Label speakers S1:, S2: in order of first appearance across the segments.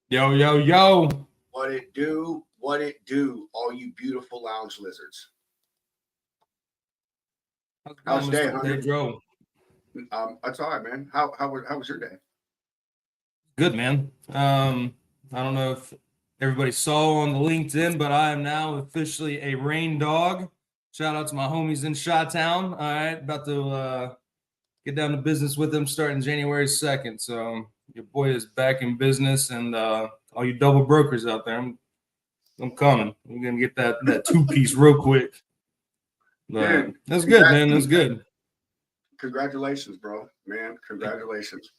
S1: Yo, yo, yo.
S2: What it do? What it do? All you beautiful lounge lizards. How's your day, Hunter?
S1: Pedro?
S2: That's all right, man. How was your day?
S1: Good, man. I don't know if everybody saw on the LinkedIn, but I am now officially a rain dog. Shout out to my homies in Chi-Town. All right, about to get down to business with them starting January 2nd. So your boy is back in business, and all you double brokers out there, I'm coming. I'm gonna get that two-piece real quick. But that's good, man. That's good.
S2: Congratulations, bro. Man, congratulations.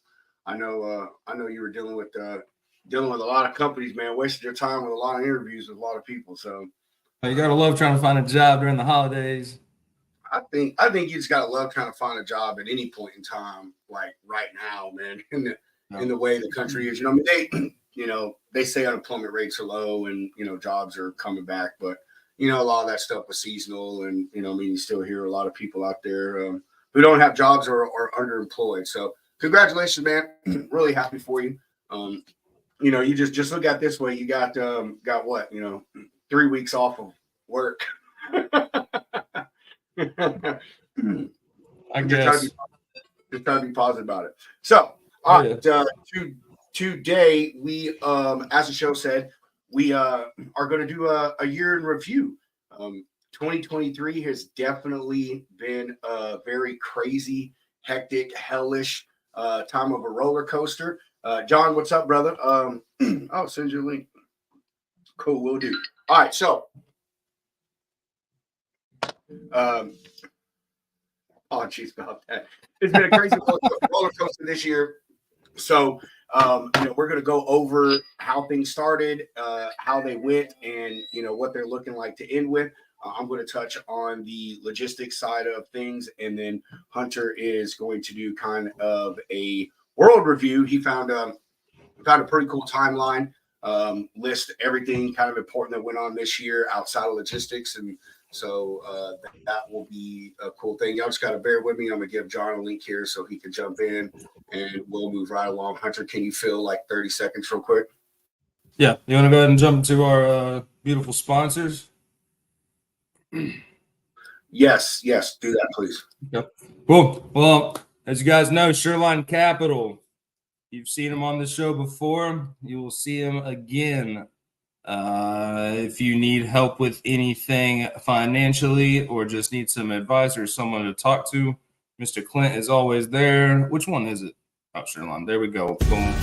S2: I know you were dealing with a lot of companies, man, wasted your time with a lot of interviews with a lot of people. So
S1: you gotta love trying to find a job during the holidays.
S2: I think you just gotta love trying to find a job at any point in time, like right now, man, in the way the country is. I mean, they say unemployment rates are low and jobs are coming back, but a lot of that stuff was seasonal, and you still hear a lot of people out there who don't have jobs or are underemployed. So congratulations, man. Really happy for you. You just look at it this way. You got what, 3 weeks off of work.
S1: I guess.
S2: Just trying to be positive about it. So, today we, as the show said, we are going to do a year in review. 2023 has definitely been a very crazy, hectic, hellish time of a roller coaster. John, what's up, brother? I'll send you a link. Cool, we'll do. All right, so oh, jeez, about that. It's been a crazy roller coaster this year. So, we're going to go over how things started, how they went, and, what they're looking like to end with. I'm going to touch on the logistics side of things, and then Hunter is going to do kind of a world review. He found a pretty cool timeline, list everything kind of important that went on this year outside of logistics, and so that will be a cool thing. Y'all just got to bear with me. I'm going to give John a link here so he can jump in, and we'll move right along. Hunter, can you fill like 30 seconds real quick?
S1: Yeah. You want to go ahead and jump into our beautiful sponsors?
S2: Yes, do that, please.
S1: Yep. Cool. Well, as you guys know, Shoreline Capital, you've seen him on the show before. You will see him again. If you need help with anything financially or just need some advice or someone to talk to, Mr. Clint is always there. Which one is it? Oh, Shoreline. There we go. Boom.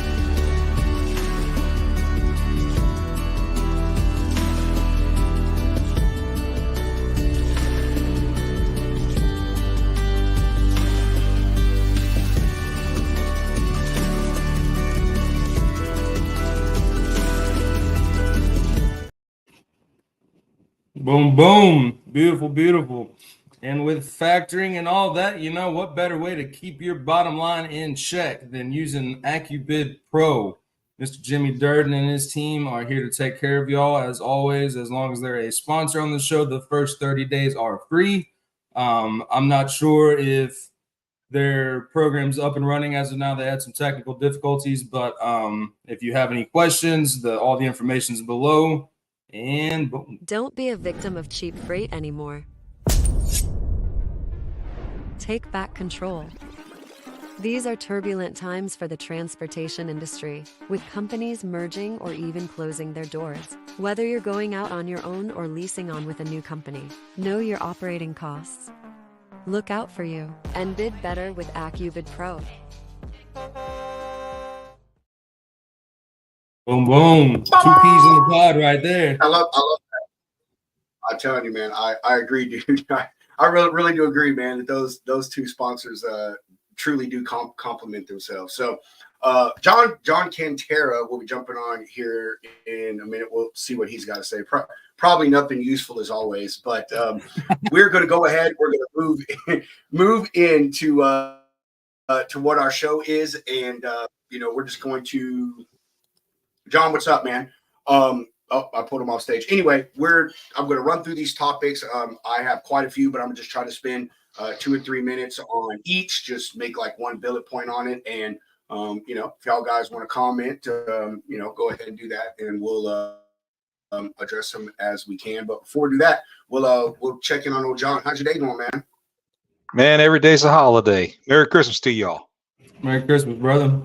S1: Boom, boom. Beautiful, beautiful. And with factoring and all that, what better way to keep your bottom line in check than using AccuBid Pro? Mr. Jimmy Durden and his team are here to take care of y'all, as always. As long as they're a sponsor on the show, the first 30 days are free. I'm not sure if their program's up and running as of now. They had some technical difficulties, but if you have any questions, all the information is below. And boom.
S3: Don't be a victim of cheap freight anymore. Take back control. These are turbulent times for the transportation industry, with companies merging or even closing their doors. Whether you're going out on your own or leasing on with a new company, know your operating costs. Look out for you and bid better with AccuBid Pro.
S1: Boom, boom. 2 peas in the pod right there.
S2: I love that. I'm telling you, man, I agree, dude. I really do agree, man, that those two sponsors truly do complement themselves. So John Cantera will be jumping on here in a minute. We'll see what he's got to say. Probably nothing useful as always, but we're going to go ahead. We're going to move into to what our show is, and we're just going to. John, what's up, man? I pulled him off stage. Anyway, I'm going to run through these topics. I have quite a few, but I'm just trying to spend 2 or 3 minutes on each. Just make like one bullet point on it, and if y'all guys want to comment, go ahead and do that, and we'll address them as we can. But before we do that, we'll check in on old John. How's your day going, man?
S4: Man, every day's a holiday. Merry Christmas to y'all.
S1: Merry Christmas, brother.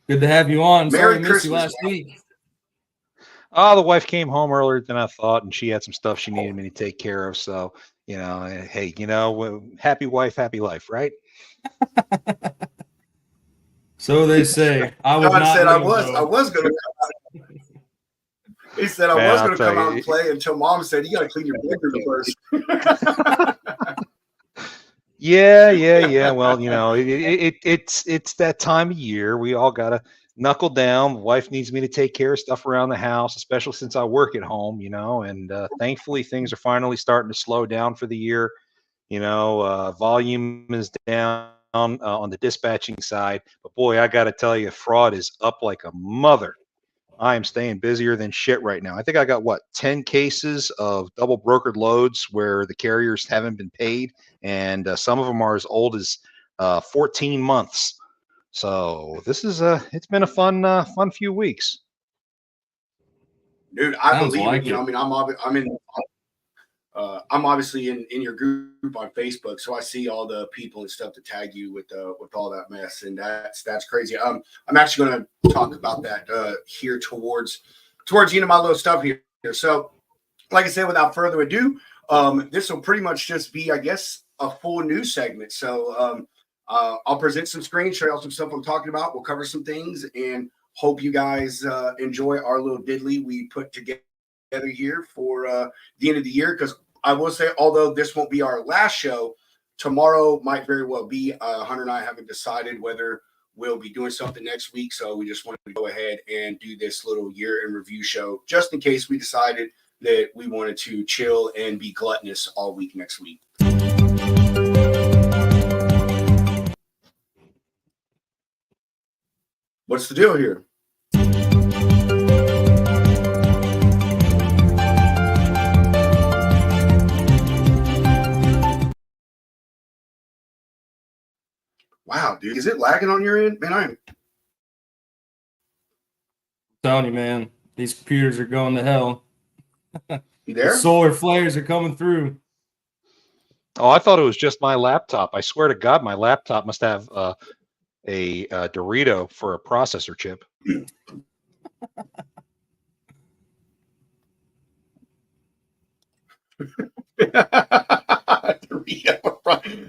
S1: Good to have you on. Sorry
S2: Merry
S1: I missed you
S2: Christmas,
S1: last week.
S4: Oh, the wife came home earlier than I thought, and she had some stuff she needed me to take care of. So, hey, happy wife, happy life, right?
S1: So they say. I would
S2: John
S1: not
S2: said
S1: leave,
S2: I was going to. He said I was going to come out and play until Mom said you got to clean your bedroom first.
S4: Yeah. Well, it's that time of year. We all gotta knuckle down. The wife needs me to take care of stuff around the house, especially since I work at home. And thankfully things are finally starting to slow down for the year. Volume is down on the dispatching side, but boy, I got to tell you, fraud is up like a mother. I am staying busier than shit right now. I think I got 10 cases of double brokered loads where the carriers haven't been paid, and some of them are as old as 14 months. So this is it's been a fun few weeks.
S2: Dude, I
S1: Sounds
S2: believe
S1: like
S2: it.
S1: it.
S2: I'm obviously in your group on Facebook, so I see all the people and stuff to tag you with all that mess, and that's crazy. I'm actually going to talk about that here towards my little stuff here. So, like I said, without further ado, this will pretty much just be, I guess, a full news segment. So I'll present some screens, show y'all some stuff I'm talking about. We'll cover some things, and hope you guys enjoy our little diddly we put together here for the end of the year, because I will say, although this won't be our last show, tomorrow might very well be. Hunter and I haven't decided whether we'll be doing something next week, so we just wanted to go ahead and do this little year in review show just in case we decided that we wanted to chill and be gluttonous all week next week. What's the deal here? Wow, dude, is it lagging on your end? Man, I'm
S1: telling you, man, these computers are going to hell.
S2: you there?
S1: The solar flares are coming through.
S4: Oh, I thought it was just my laptop. I swear to God, my laptop must have a Dorito for a processor chip.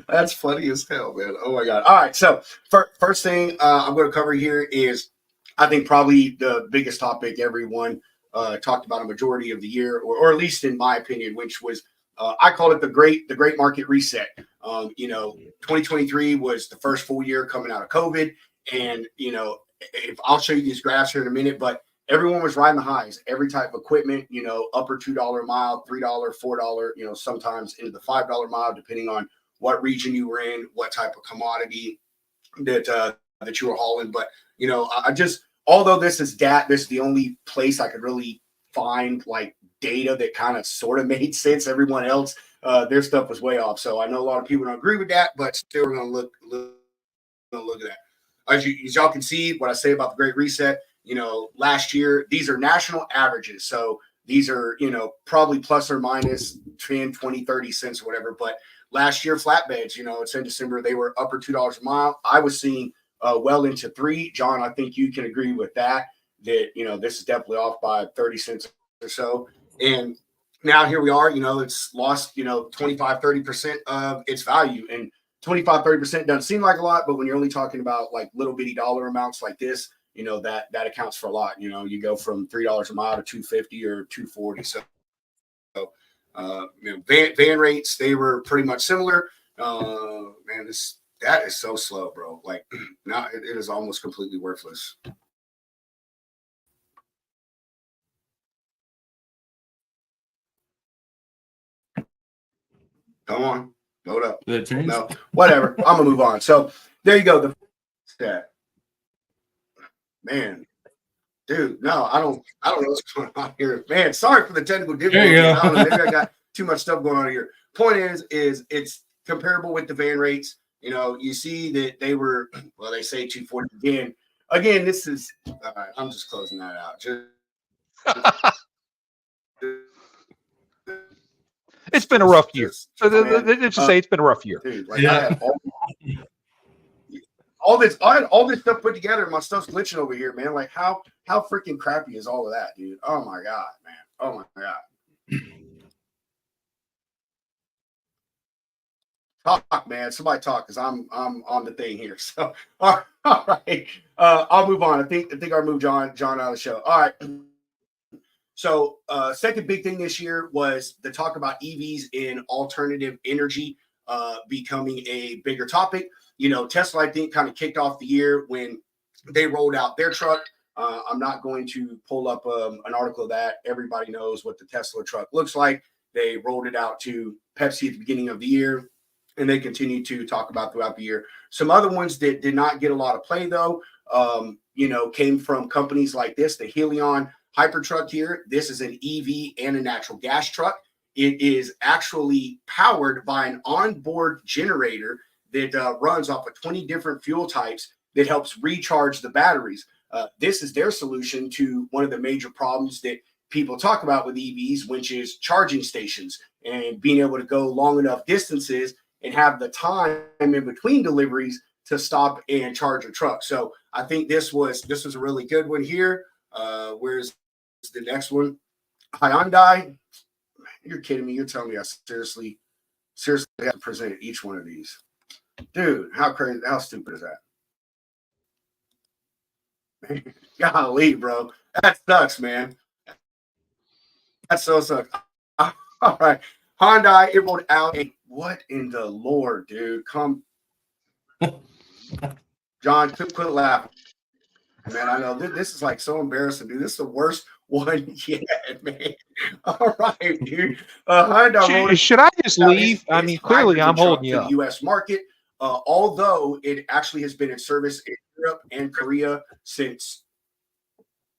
S2: That's funny as hell, man. Oh my God. All right. So first thing I'm going to cover here is, I think, probably the biggest topic everyone talked about a majority of the year, or at least in my opinion, which was I call it the great market reset. 2023 was the first full year coming out of COVID, and if I'll show you these graphs here in a minute, but everyone was riding the highs. Every type of equipment, upper $2 a mile, $3, $4, sometimes into the $5 mile, depending on what region you were in, what type of commodity that you were hauling. But I just, although this is the only place I could really find like data that kind of sort of made sense. Everyone else, their stuff was way off. So I know a lot of people don't agree with that, but still we're going to look at that. As y'all can see, what I say about the Great Reset, last year, these are national averages. So these are, probably plus or minus 10, 20, 30 cents or whatever. But last year, flatbeds, it's in December, they were upper $2 a mile. I was seeing well into $3. John, I think you can agree with that, this is definitely off by 30 cents or so. And now here we are, it's lost, 25, 30% of its value. And 25, 30% doesn't seem like a lot, but when you're only talking about like little bitty dollar amounts like this, that accounts for a lot. You go from $3 a mile to $2.50 or $2.40. So, van rates, they were pretty much similar. Man, that is so slow, bro. Like now it is almost completely worthless. Come on, load up. No, whatever. I'm gonna move on. So There you go. The stat. Man, dude, no, I don't know what's going on here. Man, sorry for the technical difficulties.
S1: go.
S2: I don't know. Maybe I got too much stuff going on here. Point is it's comparable with the van rates. You know, you see that they were, well, they say 240 again. Again, this is, all right, I'm just closing that out.
S4: It's been a rough year. So
S2: man,
S4: let's just say it's been a rough year.
S2: dude, like I had all this stuff put together, and my stuff's glitching over here, man. Like how freaking crappy is all of that, dude? Oh my god, man. Oh my god. Talk, man. Somebody talk, because I'm on the thing here. So all right. I'll move on. I think I'll move John out of the show. All right. So second big thing this year was the talk about EVs in alternative energy becoming a bigger topic. You know, Tesla, I think, kind of kicked off the year when they rolled out their truck. I'm not going to pull up an article of that. Everybody knows what the Tesla truck looks like. They rolled it out to Pepsi at the beginning of the year, and they continue to talk about throughout the year. Some other ones that did not get a lot of play, though, you know, came from companies like this, the Helion Hypertruck here. This is an EV and a natural gas truck. It is actually powered by an onboard generator that runs off of 20 different fuel types that helps recharge the batteries. This is their solution to one of the major problems that people talk about with EVs, which is charging stations and being able to go long enough distances and have the time in between deliveries to stop and charge a truck. So I think this was a really good one here. Where's the next one? Hyundai. You're kidding me. You're telling me I seriously have to present each one of these. Dude, how crazy, how stupid is that? Golly, bro. That sucks, man. That so sucks. All right. Hyundai, it rolled out a, what in the Lord, dude? Come. John, quit laughing. Man, I know this is like so embarrassing, dude. This is the worst one yet, man. All right, dude. Hyundai
S4: Should I just leave? I mean, clearly I'm holding you
S2: for
S4: up.
S2: the U.S. market, although it actually has been in service in Europe and Korea since.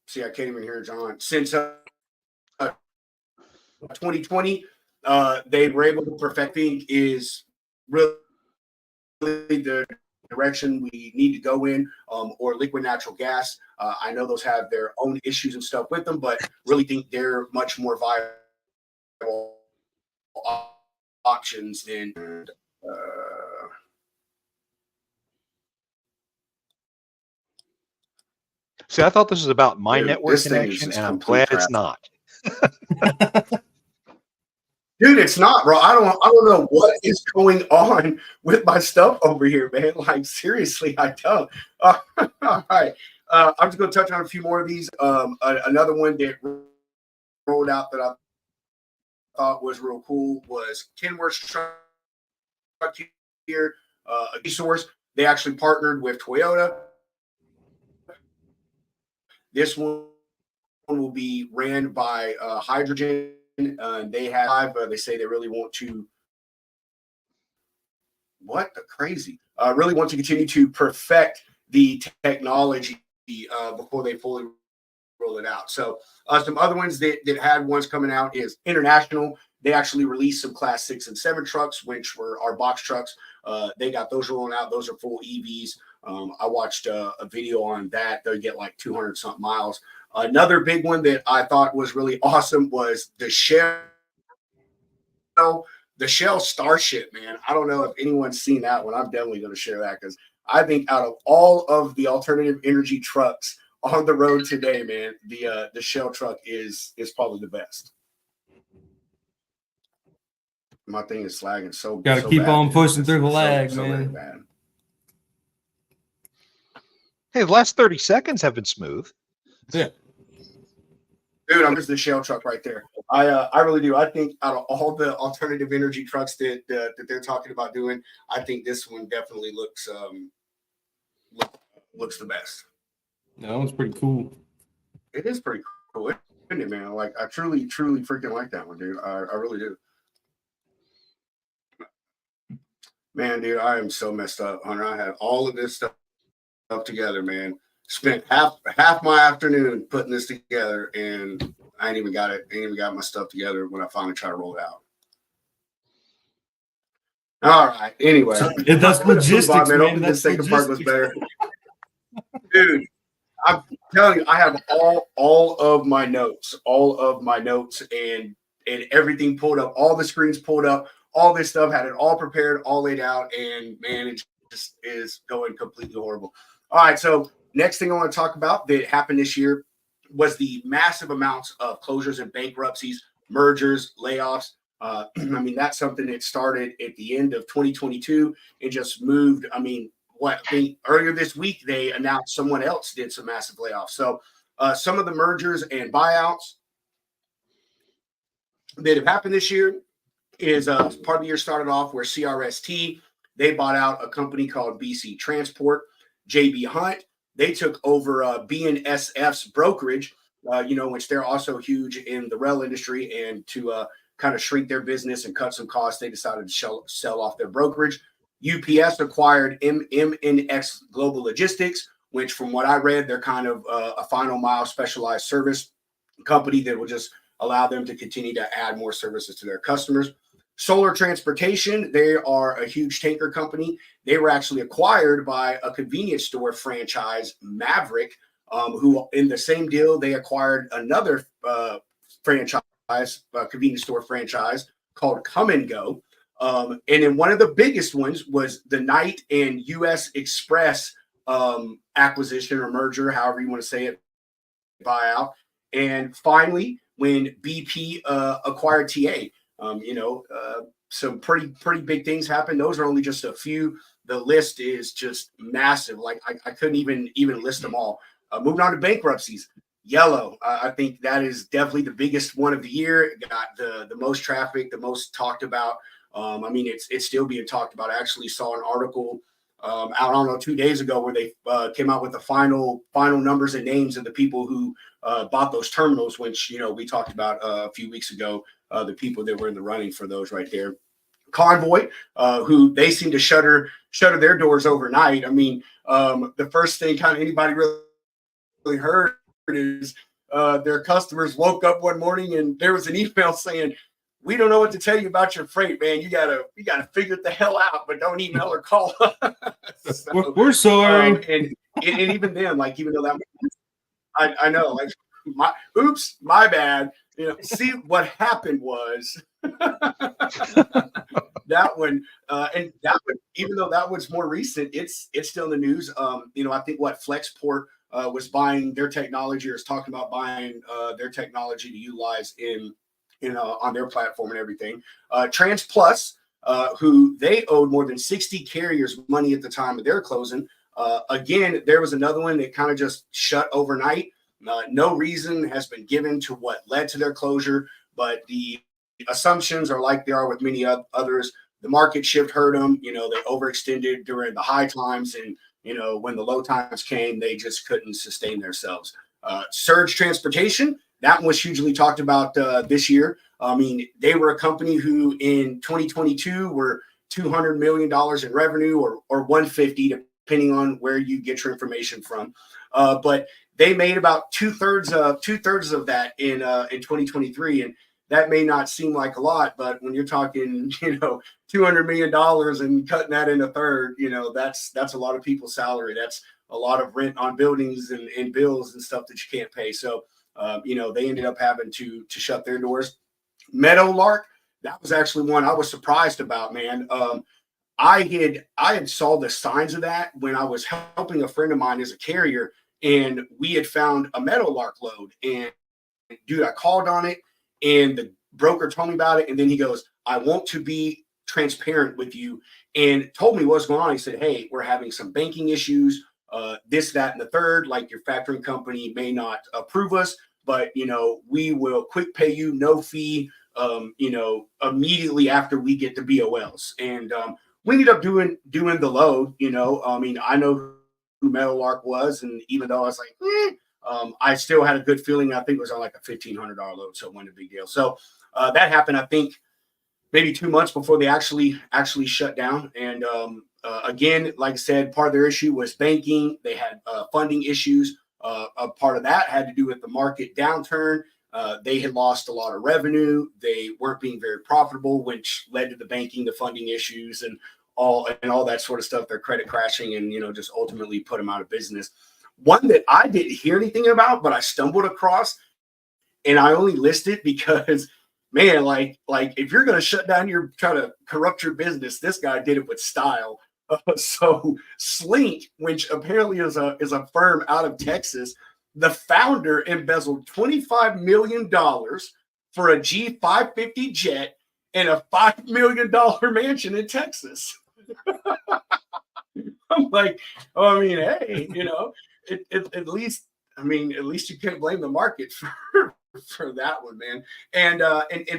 S2: See, I can't even hear John. Since 2020, they were able to perfect. Thing is really the direction we need to go in, or liquid natural gas. I know those have their own issues and stuff with them, but really think they're much more viable options than.
S4: See, I thought this was about my
S2: Dude,
S4: network
S2: this thing is
S4: connection,
S2: just
S4: and I'm
S2: complete
S4: glad it's
S2: crap.
S4: not.
S2: Dude, it's not, bro. I don't know what is going on with my stuff over here, man. Like, seriously, I don't. All right. I'm just going to touch on a few more of these. Another one that rolled out that I thought was real cool was Kenworth's truck here, a source. They actually partnered with Toyota. This one will be ran by hydrogen. They have, they say they really want to, what the crazy, really want to continue to perfect the technology before they fully roll it out. So some other ones that had ones coming out is International. They actually released some Class 6 and 7 trucks, which were our box trucks. They got those rolling out. Those are full EVs. I watched a video on that. They'll get like 200 something miles. Another big one that I thought was really awesome was the Shell Starship, man. I don't know if anyone's seen that one. I'm definitely going to share that because I think out of all of the alternative energy trucks on the road today, man, the Shell truck is probably the best. My thing is lagging so.
S1: Got to
S2: so
S1: keep
S2: bad,
S1: on
S2: dude.
S1: pushing through the
S2: So
S1: lag,
S2: very
S1: man.
S2: bad.
S4: Hey, the last 30 seconds have been smooth.
S1: Yeah.
S2: Dude, I'm just the Shell truck right there. I really do. I think out of all the alternative energy trucks that they're talking about doing, I think this one definitely looks the best.
S1: That one's pretty cool.
S2: It is pretty cool, isn't it, man? Like I truly freaking like that one, dude. I really do. Man, dude, I am so messed up, Hunter. I had all of this stuff together, man. Spent half my afternoon putting this together, and I ain't even got it. Ain't even got my stuff together when I finally try to roll it out. All right. Anyway,
S1: That's logistics,
S2: man.
S1: man.
S2: Hopefully, the
S1: That's
S2: second part was
S1: logistics.
S2: better, dude. I'm telling you, I have all of my notes, and everything pulled up, all the screens pulled up, all this stuff, had it all prepared, all laid out, and man, it just is going completely horrible. All right, so next thing I want to talk about that happened this year was the massive amounts of closures and bankruptcies, mergers, layoffs. I mean, that's something that started at the end of 2022 and just moved. I mean, I think earlier this week they announced someone else did some massive layoffs. So some of the mergers and buyouts that have happened this year is part of the year started off where CRST, they bought out a company called BC Transport. JB Hunt, they took over BNSF's brokerage, which they're also huge in the rail industry, and to kind of shrink their business and cut some costs, they decided to sell off their brokerage. UPS acquired MNX Global Logistics, which from what I read, they're kind of a final mile specialized service company that will just allow them to continue to add more services to their customers. Solar Transportation, they are a huge tanker company. They were actually acquired by a convenience store franchise, Maverick, who in the same deal, they acquired another franchise, convenience store franchise called Come and Go. And then one of the biggest ones was the Knight and US Express acquisition or merger, however you want to say it, buyout. And finally, when BP acquired TA, some pretty big things happened. Those are only just a few. The list is just massive. Like I couldn't even list them all. Moving on to bankruptcies. Yellow, I think that is definitely the biggest one of the year. It got the most traffic, the most talked about. I mean, it's still being talked about. I actually saw an article out, I don't know, 2 days ago where they came out with the final numbers and names of the people who bought those terminals, which, we talked about a few weeks ago, the people that were in the running for those right there. Convoy, who they seem to shutter their doors overnight. I mean, the first thing kind of anybody really heard is their customers woke up one morning and there was an email saying, "We don't know what to tell you about your freight, man. You gotta figure it the hell out, but don't email or call." So,
S1: we're sorry.
S2: And even then, like, even though that, I know, like, my bad. See what happened was that one, and that one, even though that one's more recent, it's still in the news. I think what Flexport was buying their technology, or is talking about buying their technology to utilize in on their platform and everything. TransPlus, who they owed more than 60 carriers money at the time of their closing. Again, there was another one that kind of just shut overnight. No reason has been given to what led to their closure, but the assumptions are like they are with many others. The market shift hurt them. They overextended during the high times, and when the low times came, they just couldn't sustain themselves. Surge Transportation, that one was hugely talked about this year. I mean, they were a company who in 2022 were $200 million in revenue, or 150, depending on where you get your information from. But they made about two-thirds of that in 2023, and that may not seem like a lot, but when you're talking, $200 million and cutting that in a third, that's a lot of people's salary. That's a lot of rent on buildings and bills and stuff that you can't pay. So, they ended up having to shut their doors. Meadowlark, that was actually one I was surprised about, man. I had saw the signs of that when I was helping a friend of mine as a carrier, and we had found a Meadowlark load. And dude, I called on it, and the broker told me about it, and then he goes, "I want to be transparent with you," and told me what's going on. He said, "Hey, we're having some banking issues, this, that, and the third. Like, your factoring company may not approve us, but we will quick pay you, no fee, immediately after we get the BOLs." And we ended up doing the load. I mean, I know who Meadowlark was, and even though I was like, I still had a good feeling. I think it was on like a $1,500 load, so it wasn't a big deal. So that happened, I think, maybe 2 months before they actually shut down. And again, like I said, part of their issue was banking. They had funding issues. A part of that had to do with the market downturn. They had lost a lot of revenue. They weren't being very profitable, which led to the banking, the funding issues, and all that sort of stuff. Their credit crashing, and just ultimately put them out of business. One that I didn't hear anything about, but I stumbled across, and I only listed because, man, like if you're going to shut down, you're trying to corrupt your business. This guy did it with style. So Slink, which apparently is a firm out of Texas, the founder embezzled $25 million for a G550 jet and a $5 million mansion in Texas. I'm like, oh, I mean, hey, at least you can't blame the market for that one, man. And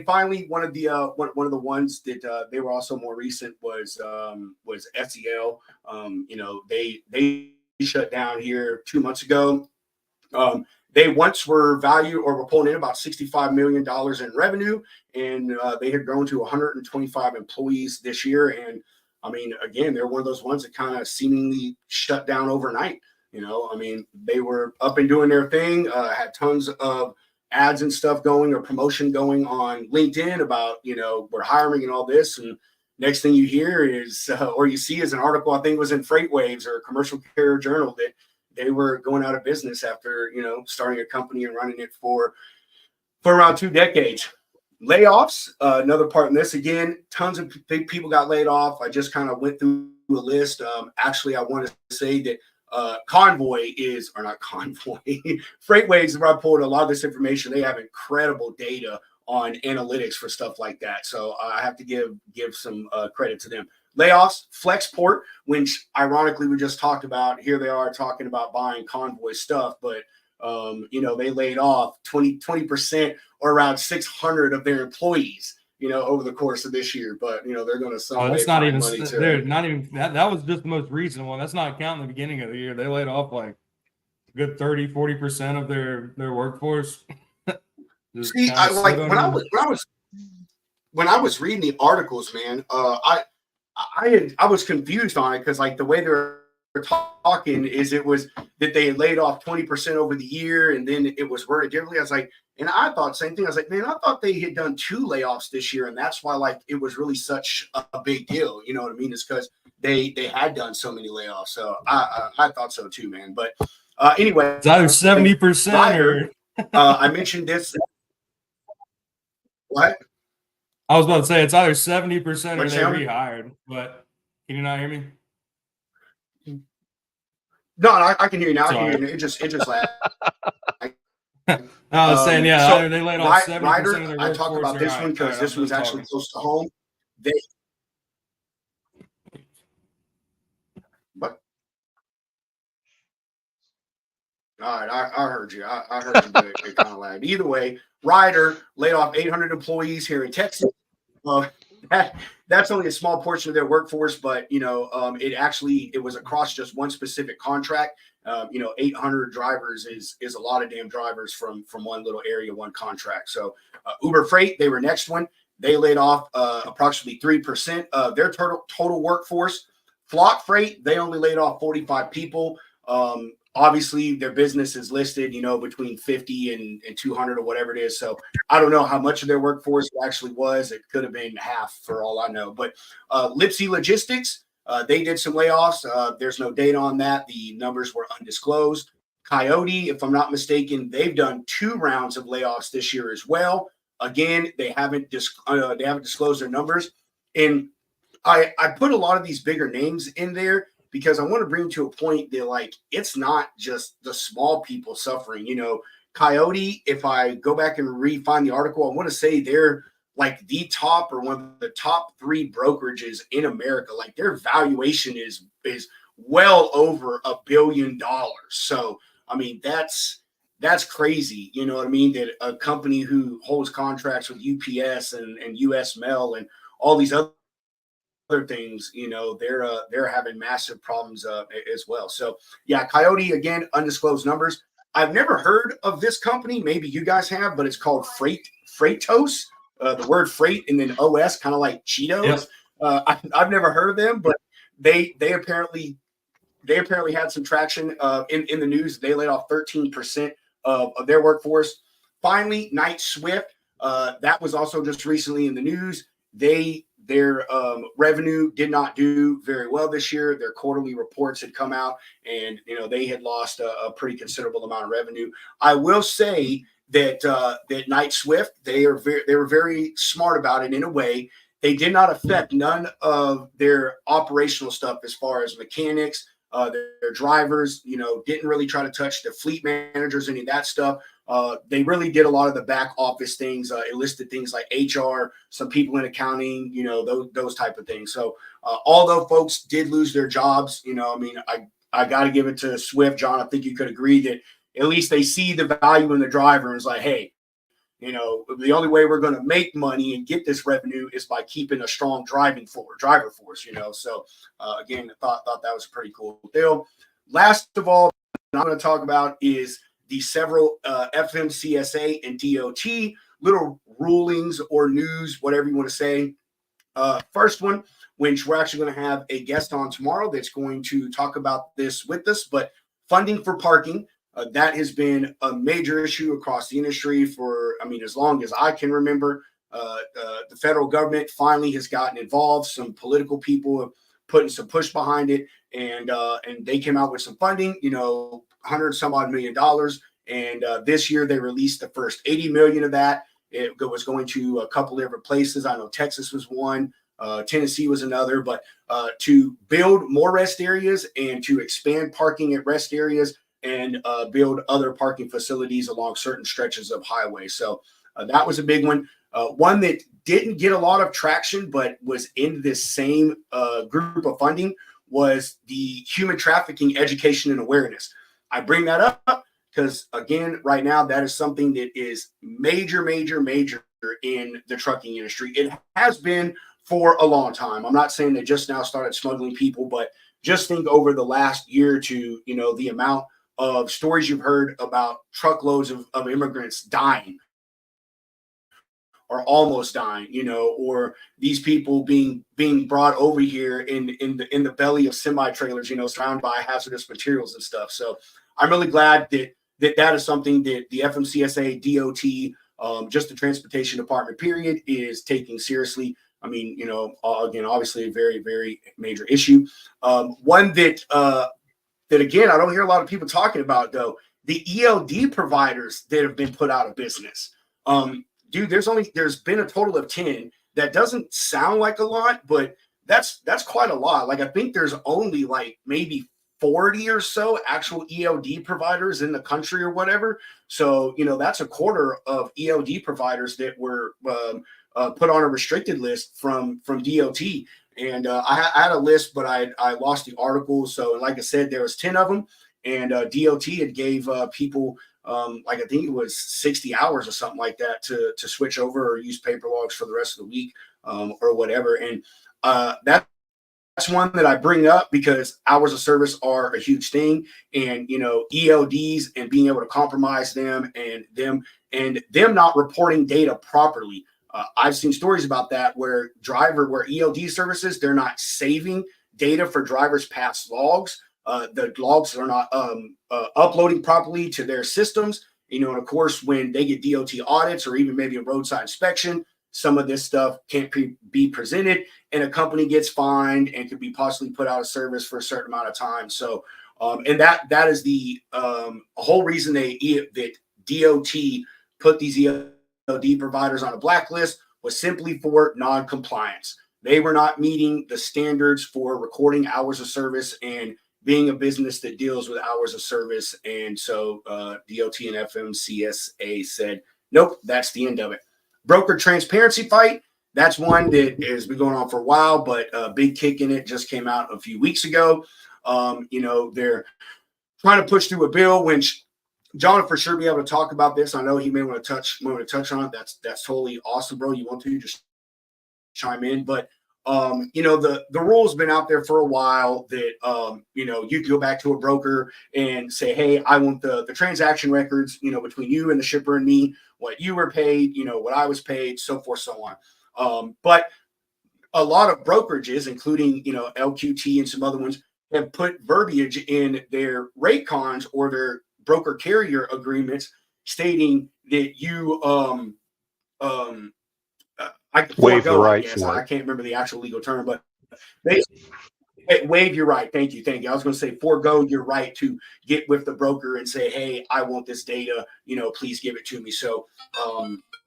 S2: finally, one of the ones that they were also more recent was SEL. They shut down here 2 months ago. They once were valued or were pulling in about $65 million in revenue, and they had grown to 125 employees this year. And I mean, again, they're one of those ones that kind of seemingly shut down overnight. I mean, they were up and doing their thing, had tons of ads and stuff going, or promotion going on LinkedIn about, we're hiring and all this. And next thing you hear is, or you see, is an article, I think it was in FreightWaves or Commercial Carrier Journal, that they were going out of business after, starting a company and running it for around 2 decades. Layoffs, another part in this. Again, tons of people got laid off. I just kind of went through a list. Actually, I want to say that FreightWaves, where I pulled a lot of this information. They have incredible data on analytics for stuff like that. So I have to give some credit to them. Layoffs, Flexport, which ironically we just talked about. Here they are talking about buying Convoy stuff, but they laid off 20% or around 600 of their employees, over the course of this year. But they're going to someday
S1: that's not even.
S2: money to,
S1: they're not even. That was just the most recent one. That's not counting the beginning of the year. They laid off like a good 30-40% of their workforce.
S2: See, when I was reading the articles, man, I was confused on it, because like the way they're talking is it was that they had laid off 20% over the year, and then it was worded differently. I was like, and I thought same thing. I was like, man, I thought they had done 2 layoffs this year, and that's why like it was really such a big deal. You know what I mean? It's because they had done so many layoffs. So I thought so too, man. But anyway,
S1: it's either 70% or
S2: I mentioned this. What?
S1: I was about to say it's either 70% or they
S2: sound?
S1: rehired. But can you not hear me?
S2: No, I can hear you now.
S1: Sorry.
S2: I can hear you. It just lagged.
S1: I was saying, yeah,
S2: so
S1: either they laid off 70%
S2: Ryder,
S1: of their
S2: I
S1: workforce.
S2: talked about this one because this was actually close to home. But all right, I heard you. I heard you, but it kind of lagged. Either way, Ryder laid off 800 employees here in Texas. That's only a small portion of their workforce, but it was across just one specific contract. 800 drivers is a lot of damn drivers from one little area, one contract. So Uber Freight, they were next one. They laid off approximately 3% of their total workforce. Flock Freight, they only laid off 45 people. Obviously, their business is listed, between 50 and 200 or whatever it is. So I don't know how much of their workforce it actually was. It could have been half for all I know. But Lipsy Logistics, they did some layoffs. There's no data on that. The numbers were undisclosed. Coyote, if I'm not mistaken, they've done 2 rounds of layoffs this year as well. Again, they haven't disclosed their numbers. And I put a lot of these bigger names in there because I want to bring to a point that, like, it's not just the small people suffering. Coyote, if I go back and re-find the article, I want to say they're like the top or one of the top 3 brokerages in America. Like, their valuation is well over $1 billion. So, I mean, that's crazy. You know what I mean? That a company who holds contracts with UPS and US Mail and all these other things, they're having massive problems as well. So yeah, Coyote, again, undisclosed numbers. I've never heard of this company. Maybe you guys have, but it's called Freightos. the word freight and then OS, kind of like Cheetos.
S1: Yep.
S2: I've never heard of them, but they apparently had some traction in the news. They laid off 13% of their workforce. Finally, Knight Swift, that was also just recently in the news. Their revenue did not do very well this year. Their quarterly reports had come out, and they had lost a pretty considerable amount of revenue. I will say that that Knight Swift, they were very smart about it in a way. They did not affect none of their operational stuff as far as mechanics, their drivers. Didn't really try to touch the fleet managers, any of that stuff. They really did a lot of the back office things. It listed things like HR, some people in accounting, those type of things. So although folks did lose their jobs, I got to give it to Swift, John. I think you could agree that at least they see the value in the driver and it's like, hey, the only way we're going to make money and get this revenue is by keeping a strong driver force, So again, I thought that was a pretty cool deal. Last of all, I'm going to talk about is the several FMCSA and DOT little rulings or news, whatever you want to say. First one, which we're actually going to have a guest on tomorrow that's going to talk about this with us, but funding for parking. That has been a major issue across the industry for, as long as I can remember. The federal government finally has gotten involved. Some political people have putting some push behind it, and they came out with some funding, $100 some odd million. And this year they released the first 80 million of that. It was going to a couple of different places. I know Texas was one, Tennessee was another, but to build more rest areas and to expand parking at rest areas and build other parking facilities along certain stretches of highway. So that was a big one. One that didn't get a lot of traction, but was in this same group of funding was the human trafficking education and awareness. I bring that up because, again, right now, that is something that is major in the trucking industry. It has been for a long time. I'm not saying they just now started smuggling people, but just think over the last year or two, the amount of stories you've heard about truckloads of immigrants dying or almost dying, or these people being brought over here in the belly of semi-trailers, surrounded by hazardous materials and stuff. So I'm really glad that is something that the FMCSA, DOT, just the transportation department period is taking seriously. Again, obviously a very, very major issue. One that again, I don't hear a lot of people talking about, though, the ELD providers that have been put out of business. Dude, there's been a total of 10. That doesn't sound like a lot, but that's quite a lot. Like, I think there's only like maybe 40 or so actual ELD providers in the country or whatever. So, that's a quarter of ELD providers that were put on a restricted list from DOT. And I had a list, but I lost the article. So, like I said, there was 10 of them, and DOT had gave people I think it was 60 hours or something like that to switch over or use paper logs for the rest of the week or whatever. And that's one that I bring up because hours of service are a huge thing, and ELDs and being able to compromise them and them not reporting data properly. I've seen stories about that where ELD services, they're not saving data for drivers' past logs. The logs are not uploading properly to their systems. And of course, when they get DOT audits or even maybe a roadside inspection, some of this stuff can't be presented, and a company gets fined and could be possibly put out of service for a certain amount of time. So, and that is the whole reason that DOT put these ELD providers on a blacklist was simply for non-compliance. They were not meeting the standards for recording hours of service and being a business that deals with hours of service. And so DOT and FMCSA said, nope, that's the end of it. Broker transparency fight, that's one that has been going on for a while, but a big kick in it just came out a few weeks ago. They're trying to push through a bill, which John will for sure be able to talk about this. I know he may want to touch on it. That's totally awesome, bro. You want to just chime in, but The rule's been out there for a while that, you can go back to a broker and say, hey, I want the transaction records, between you and the shipper and me, what you were paid, what I was paid, so forth, so on. But a lot of brokerages, including, LQT and some other ones, have put verbiage in their rate cons or their broker carrier agreements stating that you, I
S4: Waive the
S2: forego, I
S4: right
S2: guess.
S4: for
S2: I
S4: it.
S2: can't remember the actual legal term, but they waive your right. Thank you. I was going to say forego your right to get with the broker and say, hey, I want this data, please give it to me. So,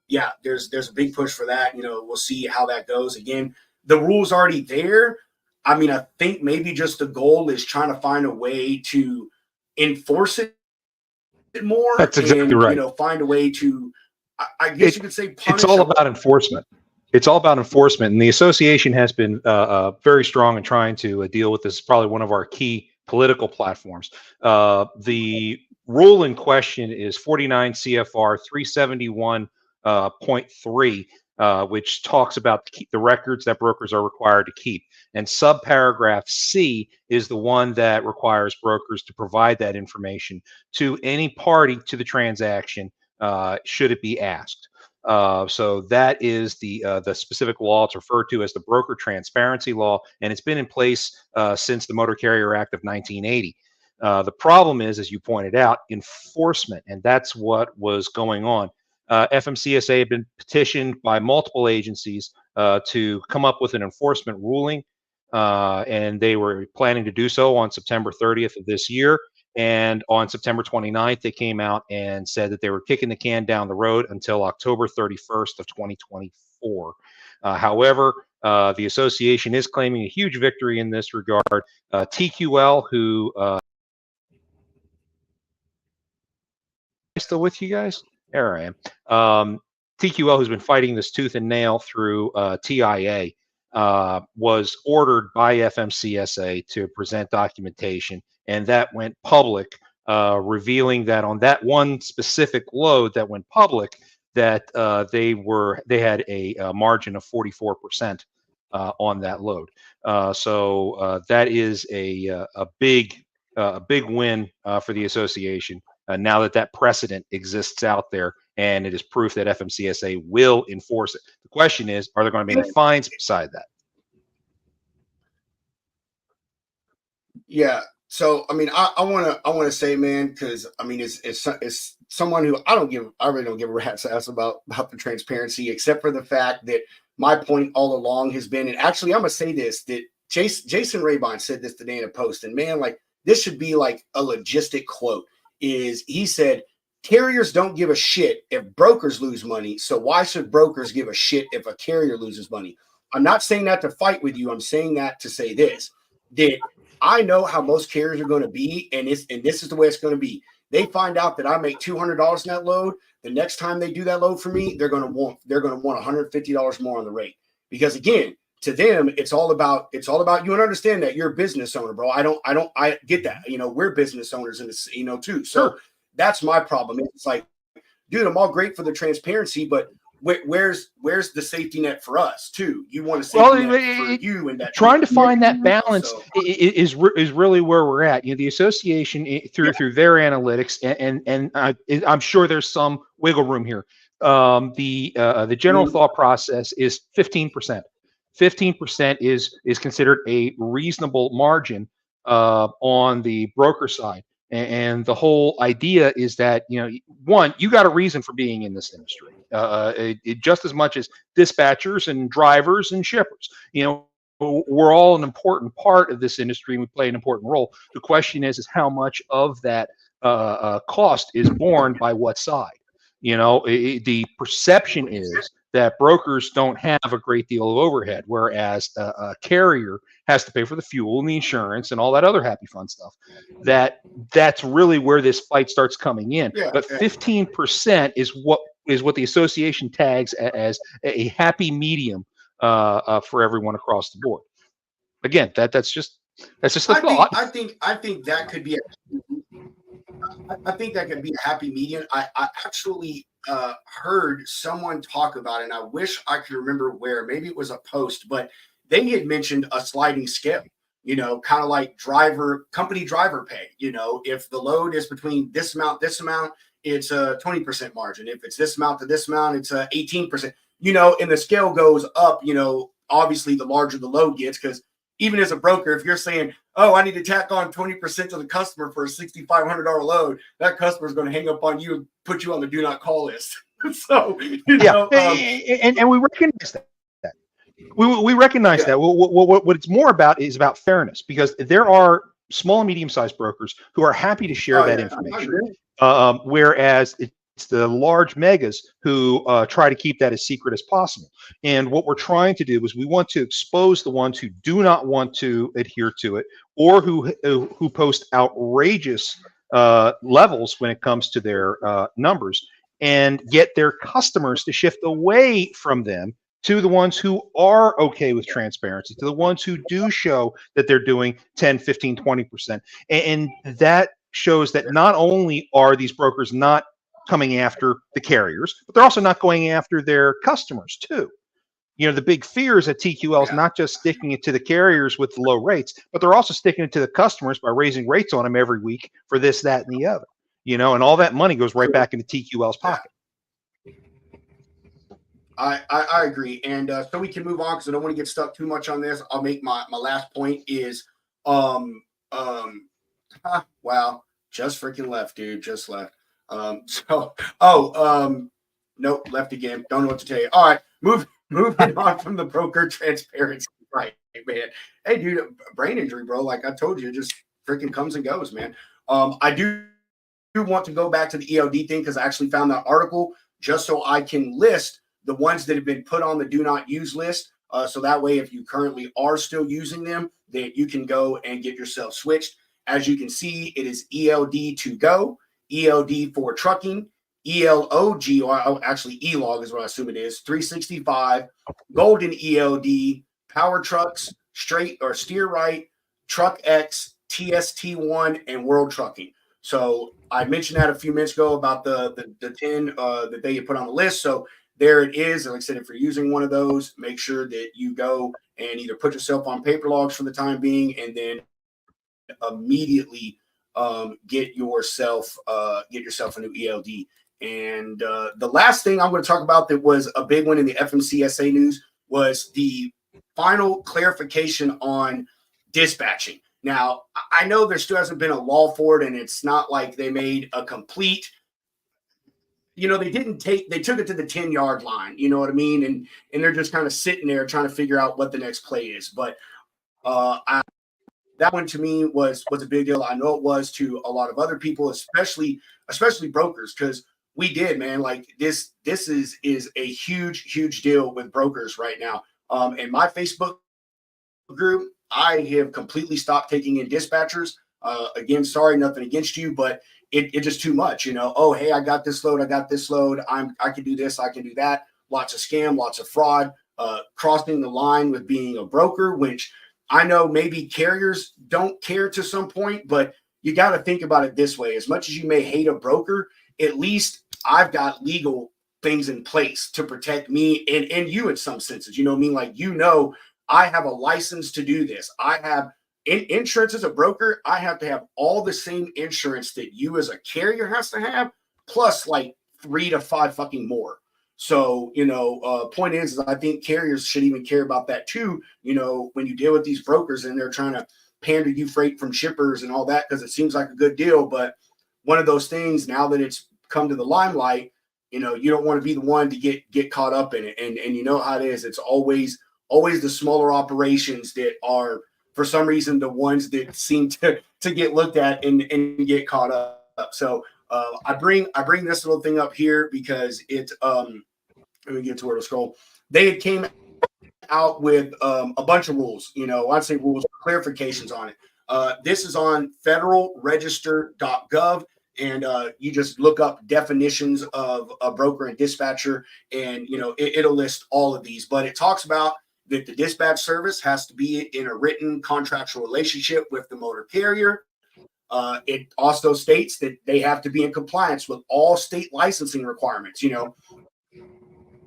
S2: yeah, there's a big push for that. We'll see how that goes. Again, the rule's already there. I mean, I think maybe just the goal is trying to find a way to enforce it more
S4: That's exactly
S2: and,
S4: right.
S2: find a way to, I guess you could say,
S4: It's
S2: punish.
S4: all about enforcement. It's all about enforcement, and the association has been very strong in trying to deal with this. It's probably one of our key political platforms. The rule in question is 49 CFR 371.3, which talks about the records that brokers are required to keep. And subparagraph C is the one that requires brokers to provide that information to any party to the transaction, should it be asked. So that is the specific law. It's referred to as the Broker Transparency Law, and it's been in place since the Motor Carrier Act of 1980. The problem is, as you pointed out, enforcement, and that's what was going on. FMCSA had been petitioned by multiple agencies to come up with an enforcement ruling, and they were planning to do so on September 30th of this year. And on September 29th, they came out and said that they were kicking the can down the road until October 31st of 2024. However, the association is claiming a huge victory in this regard. TQL, who still with you guys? There I am. TQL, who's been fighting this tooth and nail through TIA, was ordered by FMCSA to present documentation, and that went public, revealing that on that one specific load that went public, that they had a margin of 44% on that load. So that is a big win for the association. Now that precedent exists out there, and it is proof that FMCSA will enforce it. The question is, are there going to be any fines beside that?
S2: Yeah. So, I mean, I want to say, man, because I mean, it's someone who I really don't give a rat's ass about the transparency, except for the fact that my point all along has been, and actually, I'm gonna say this, that Jason Raybon said this today in a post, and man, like this should be like a logistic quote. Is he said, carriers don't give a shit if brokers lose money, so why should brokers give a shit if a carrier loses money? I'm not saying that to fight with you. I'm saying that to say this, that I know how most carriers are going to be, and this is the way it's going to be. They find out that I make $200 in that load. The next time they do that load for me, they're going to want $150 more on the rate, because again, to them, it's all about you, and understand that you're a business owner, bro. I get that. We're business owners in this, too. So that's my problem. It's like, dude, I'm all great for the transparency, but where's the safety net for us too? You want a safety net for you, and that
S4: trying to find that balance is really where we're at. The association through their analytics, and I'm sure there's some wiggle room here. The general thought process is 15%. 15% is considered a reasonable margin on the broker side. And the whole idea is that, one, you got a reason for being in this industry, just as much as dispatchers and drivers and shippers. We're all an important part of this industry, and we play an important role. The question is how much of that cost is borne by what side? The perception is that brokers don't have a great deal of overhead, whereas a carrier has to pay for the fuel and the insurance and all that other happy fun stuff. That's really where this fight starts coming in.
S2: Yeah,
S4: but 15% is what the association tags as a happy medium for everyone across the board. Again, that's just a thought.
S2: I think that could be I think that could be a happy medium. I actually heard someone talk about it, and I wish I could remember where. Maybe it was a post, but they had mentioned a sliding scale, kind of like company driver pay. If the load is between this amount, it's a 20% margin. If it's this amount to this amount, it's a 18%, and the scale goes up, obviously the larger the load gets, because even as a broker, if you're saying, oh, I need to tack on 20% to the customer for a $6,500 load, that customer is going to hang up on you and put you on the do not call list. So,
S4: and we recognize that. We recognize that. What it's more about is about fairness, because there are small and medium-sized brokers who are happy to share that information, whereas it's the large megas who try to keep that as secret as possible. And what we're trying to do is we want to expose the ones who do not want to adhere to it, or who post outrageous levels when it comes to their numbers, and get their customers to shift away from them to the ones who are okay with transparency, to the ones who do show that they're doing 10, 15, 20%. And that shows that not only are these brokers not coming after the carriers, but they're also not going after their customers too. The big fear is that TQL is not just sticking it to the carriers with the low rates, but they're also sticking it to the customers by raising rates on them every week for this, that, and the other. And all that money goes right back into TQL's pocket.
S2: I agree. And so we can move on, because I don't want to get stuck too much on this. I'll make my last point is, wow, just freaking left, dude. Just left. Nope, left again. Don't know what to tell you. All right, moving on from the broker transparency. Right, man. Hey, dude, brain injury, bro. Like I told you, it just freaking comes and goes, man. I do want to go back to the ELD thing, because I actually found that article just so I can list the ones that have been put on the do not use list. So that way, if you currently are still using them, that you can go and get yourself switched. As you can see, it is ELD to go, ELD for trucking, ELOG, or actually ELOG is what I assume it is, 365, Golden ELD, Power Trucks, Straight or Steer Right, Truck X, TST1, and World Trucking. So I mentioned that a few minutes ago about the 10 that they put on the list. So there it is. Like I said, if you're using one of those, make sure that you go and either put yourself on paper logs for the time being, and then immediately get yourself a new ELD. And the last thing I'm going to talk about that was a big one in the FMCSA news was the final clarification on dispatching. Now, I know there still hasn't been a law for it, and it's not like they made a complete, they took it to the 10-yard line, you know what I mean? And they're just kind of sitting there trying to figure out what the next play is. But that one to me was a big deal. I know it was to a lot of other people, especially brokers, because we did, man. Like this is a huge deal with brokers right now. In my Facebook group, I have completely stopped taking in dispatchers. Again, sorry, nothing against you, but it's just too much, Oh, hey, I got this load. I can do this. I can do that. Lots of scam, lots of fraud, crossing the line with being a broker, which I know maybe carriers don't care to some point, but you got to think about it this way. As much as you may hate a broker, at least I've got legal things in place to protect me and you in some senses. You know what I mean? Like, I have a license to do this. I have insurance as a broker. I have to have all the same insurance that you as a carrier has to have, plus like 3 to 5 fucking more. So, point is I think carriers should even care about that too. When you deal with these brokers and they're trying to pander you freight from shippers and all that, because it seems like a good deal. But one of those things, now that it's come to the limelight, you don't want to be the one to get caught up in it. And you know how it is. It's always the smaller operations that are, for some reason, the ones that seem to get looked at and get caught up. So I bring this little thing up here because it let me get to where to scroll. They came out with a bunch of rules, I'd say rules, clarifications on it. This is on federalregister.gov, and you just look up definitions of a broker and dispatcher, and it'll list all of these. But it talks about that the dispatch service has to be in a written contractual relationship with the motor carrier. It also states that they have to be in compliance with all state licensing requirements.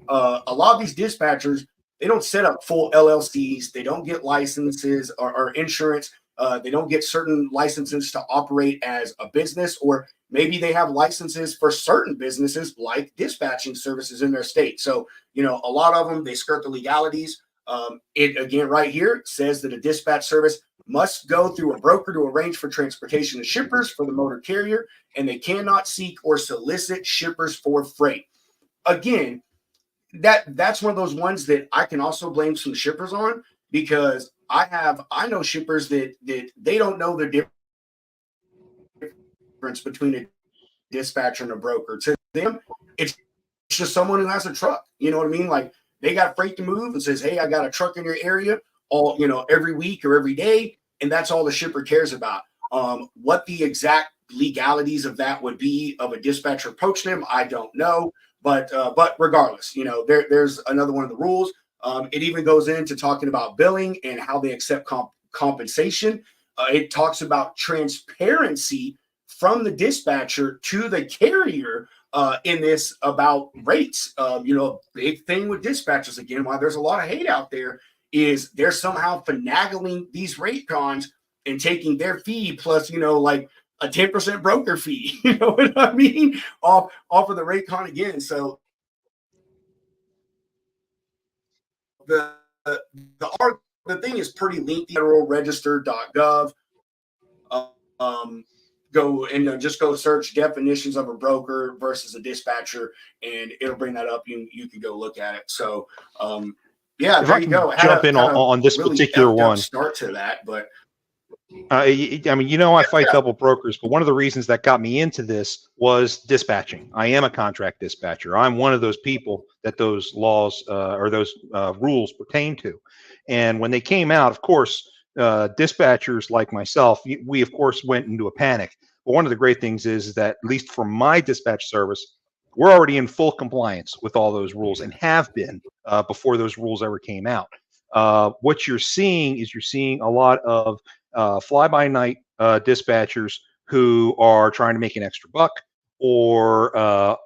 S2: A lot of these dispatchers, they don't set up full LLCs. They don't get licenses or insurance. They don't get certain licenses to operate as a business, or maybe they have licenses for certain businesses like dispatching services in their state. So, you know, a lot of them, they skirt the legalities. It again, right here says that a dispatch service must go through a broker to arrange for transportation of shippers for the motor carrier, and they cannot seek or solicit shippers for freight. Again, that's one of those ones that I can also blame some shippers on, because I know shippers that they don't know the difference between a dispatcher and a broker. To them, it's just someone who has a truck. You know what I mean? Like, they got freight to move and says, hey, I got a truck in your area all, you know, every week or every day. And that's all the shipper cares about. What the exact legalities of that would be of a dispatcher approaching them, I don't know. But regardless, you know, there's another one of the rules. It even goes into talking about billing and how they accept compensation. It talks about transparency from the dispatcher to the carrier in this about rates. You know, big thing with dispatchers, again, why there's a lot of hate out there, is they're somehow finagling these rate cons and taking their fee plus, you know, like a 10% broker fee, you know what I mean? Off of the rate con again. So the thing is pretty lengthy. Federalregister.gov. Go and just go search definitions of a broker versus a dispatcher, and it'll bring that up. You can go look at it. So yeah,
S4: If
S2: there
S4: I
S2: you
S4: can
S2: go.
S4: jump in on this
S2: really
S4: particular one.
S2: Start to that, but
S4: I mean, you know, I fight double brokers, but one of the reasons that got me into this was dispatching. I am a contract dispatcher. I'm one of those people that those laws or those rules pertain to. And when they came out, of course, dispatchers like myself, we of course went into a panic. But one of the great things is that, at least for my dispatch service, we're already in full compliance with all those rules and have been before those rules ever came out. What you're seeing is a lot of fly-by-night dispatchers who are trying to make an extra buck, or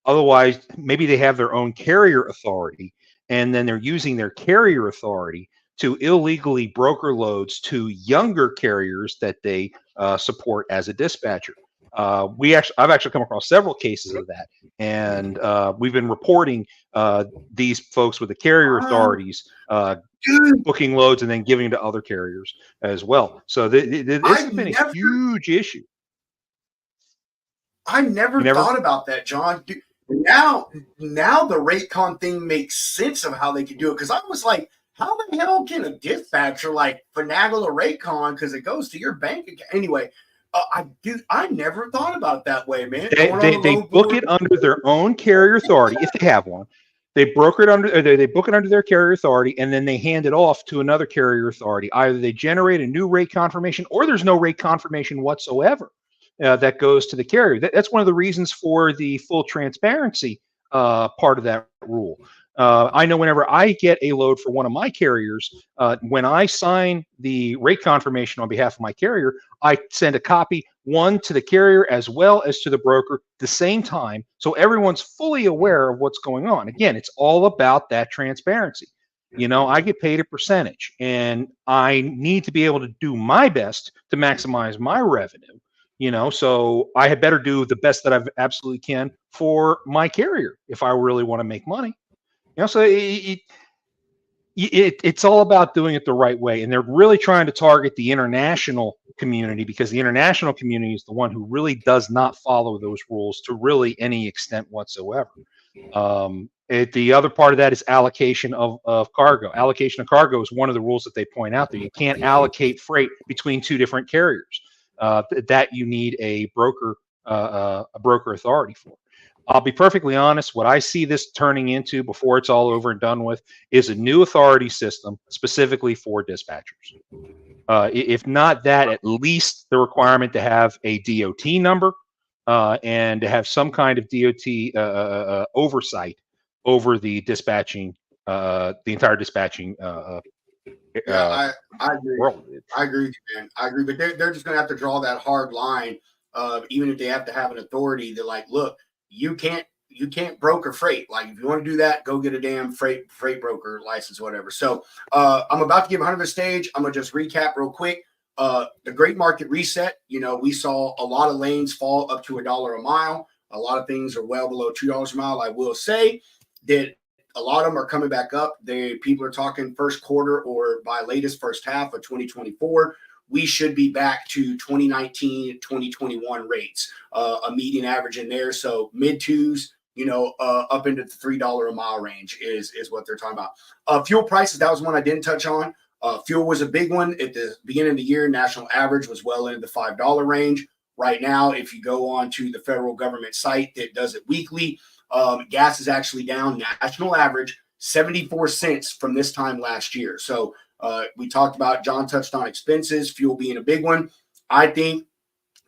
S4: otherwise maybe they have their own carrier authority, and then they're using their carrier authority to illegally broker loads to younger carriers that they support as a dispatcher. I've actually come across several cases of that, and we've been reporting these folks with the carrier authorities booking loads and then giving to other carriers as well. So this has been a huge issue.
S2: I never thought about that, John. Dude, now the rate con thing makes sense of how they could do it, because I was like, how the hell can a dispatcher like finagle a rate con because it goes to your bank account? Anyway, I never thought about it that way, man.
S4: They book it under their own carrier authority if they have one. They broker it under, or they book it under their carrier authority, and then they hand it off to another carrier authority. Either they generate a new rate confirmation, or there's no rate confirmation whatsoever that goes to the carrier. That's one of the reasons for the full transparency part of that rule. I know whenever I get a load for one of my carriers, when I sign the rate confirmation on behalf of my carrier, I send a copy, one to the carrier as well as to the broker at the same time, so everyone's fully aware of what's going on. Again, it's all about that transparency. You know, I get paid a percentage, and I need to be able to do my best to maximize my revenue. You know, so I had better do the best that I absolutely can for my carrier if I really want to make money. You know, so it's all about doing it the right way. And they're really trying to target the international community, because the international community is the one who really does not follow those rules to really any extent whatsoever. The other part of that is allocation of cargo. Allocation of cargo is one of the rules that they point out there. You can't allocate freight between two different carriers. That you need a broker authority for. I'll be perfectly honest, what I see this turning into before it's all over and done with is a new authority system specifically for dispatchers. If not that, at least the requirement to have a DOT number and to have some kind of DOT oversight over the dispatching, the entire dispatching
S2: I agree.
S4: world.
S2: I agree with you, man. I agree, but they're just going to have to draw that hard line. Even if they have to have an authority, they're like, look, you can't you can't broker freight. Like if you want to do that, go get a damn freight broker license, whatever. So I'm about to give 100 a stage. I'm gonna just recap real quick. The great market reset. We saw a lot of lanes fall up to $1 a mile. A lot of things are well below $2 a mile. I will say that a lot of them are coming back up. People are talking first quarter or by latest first half of 2024. We should be back to 2019, 2021 rates, a median average in there. So mid twos, up into the $3 a mile range is what they're talking about. Fuel prices, that was one I didn't touch on. Fuel was a big one at the beginning of the year. National average was well into the $5 range. Right now, if you go on to the federal government site that does it weekly, gas is actually down national average 74 cents from this time last year. So we talked about, John touched on expenses, fuel being a big one. I think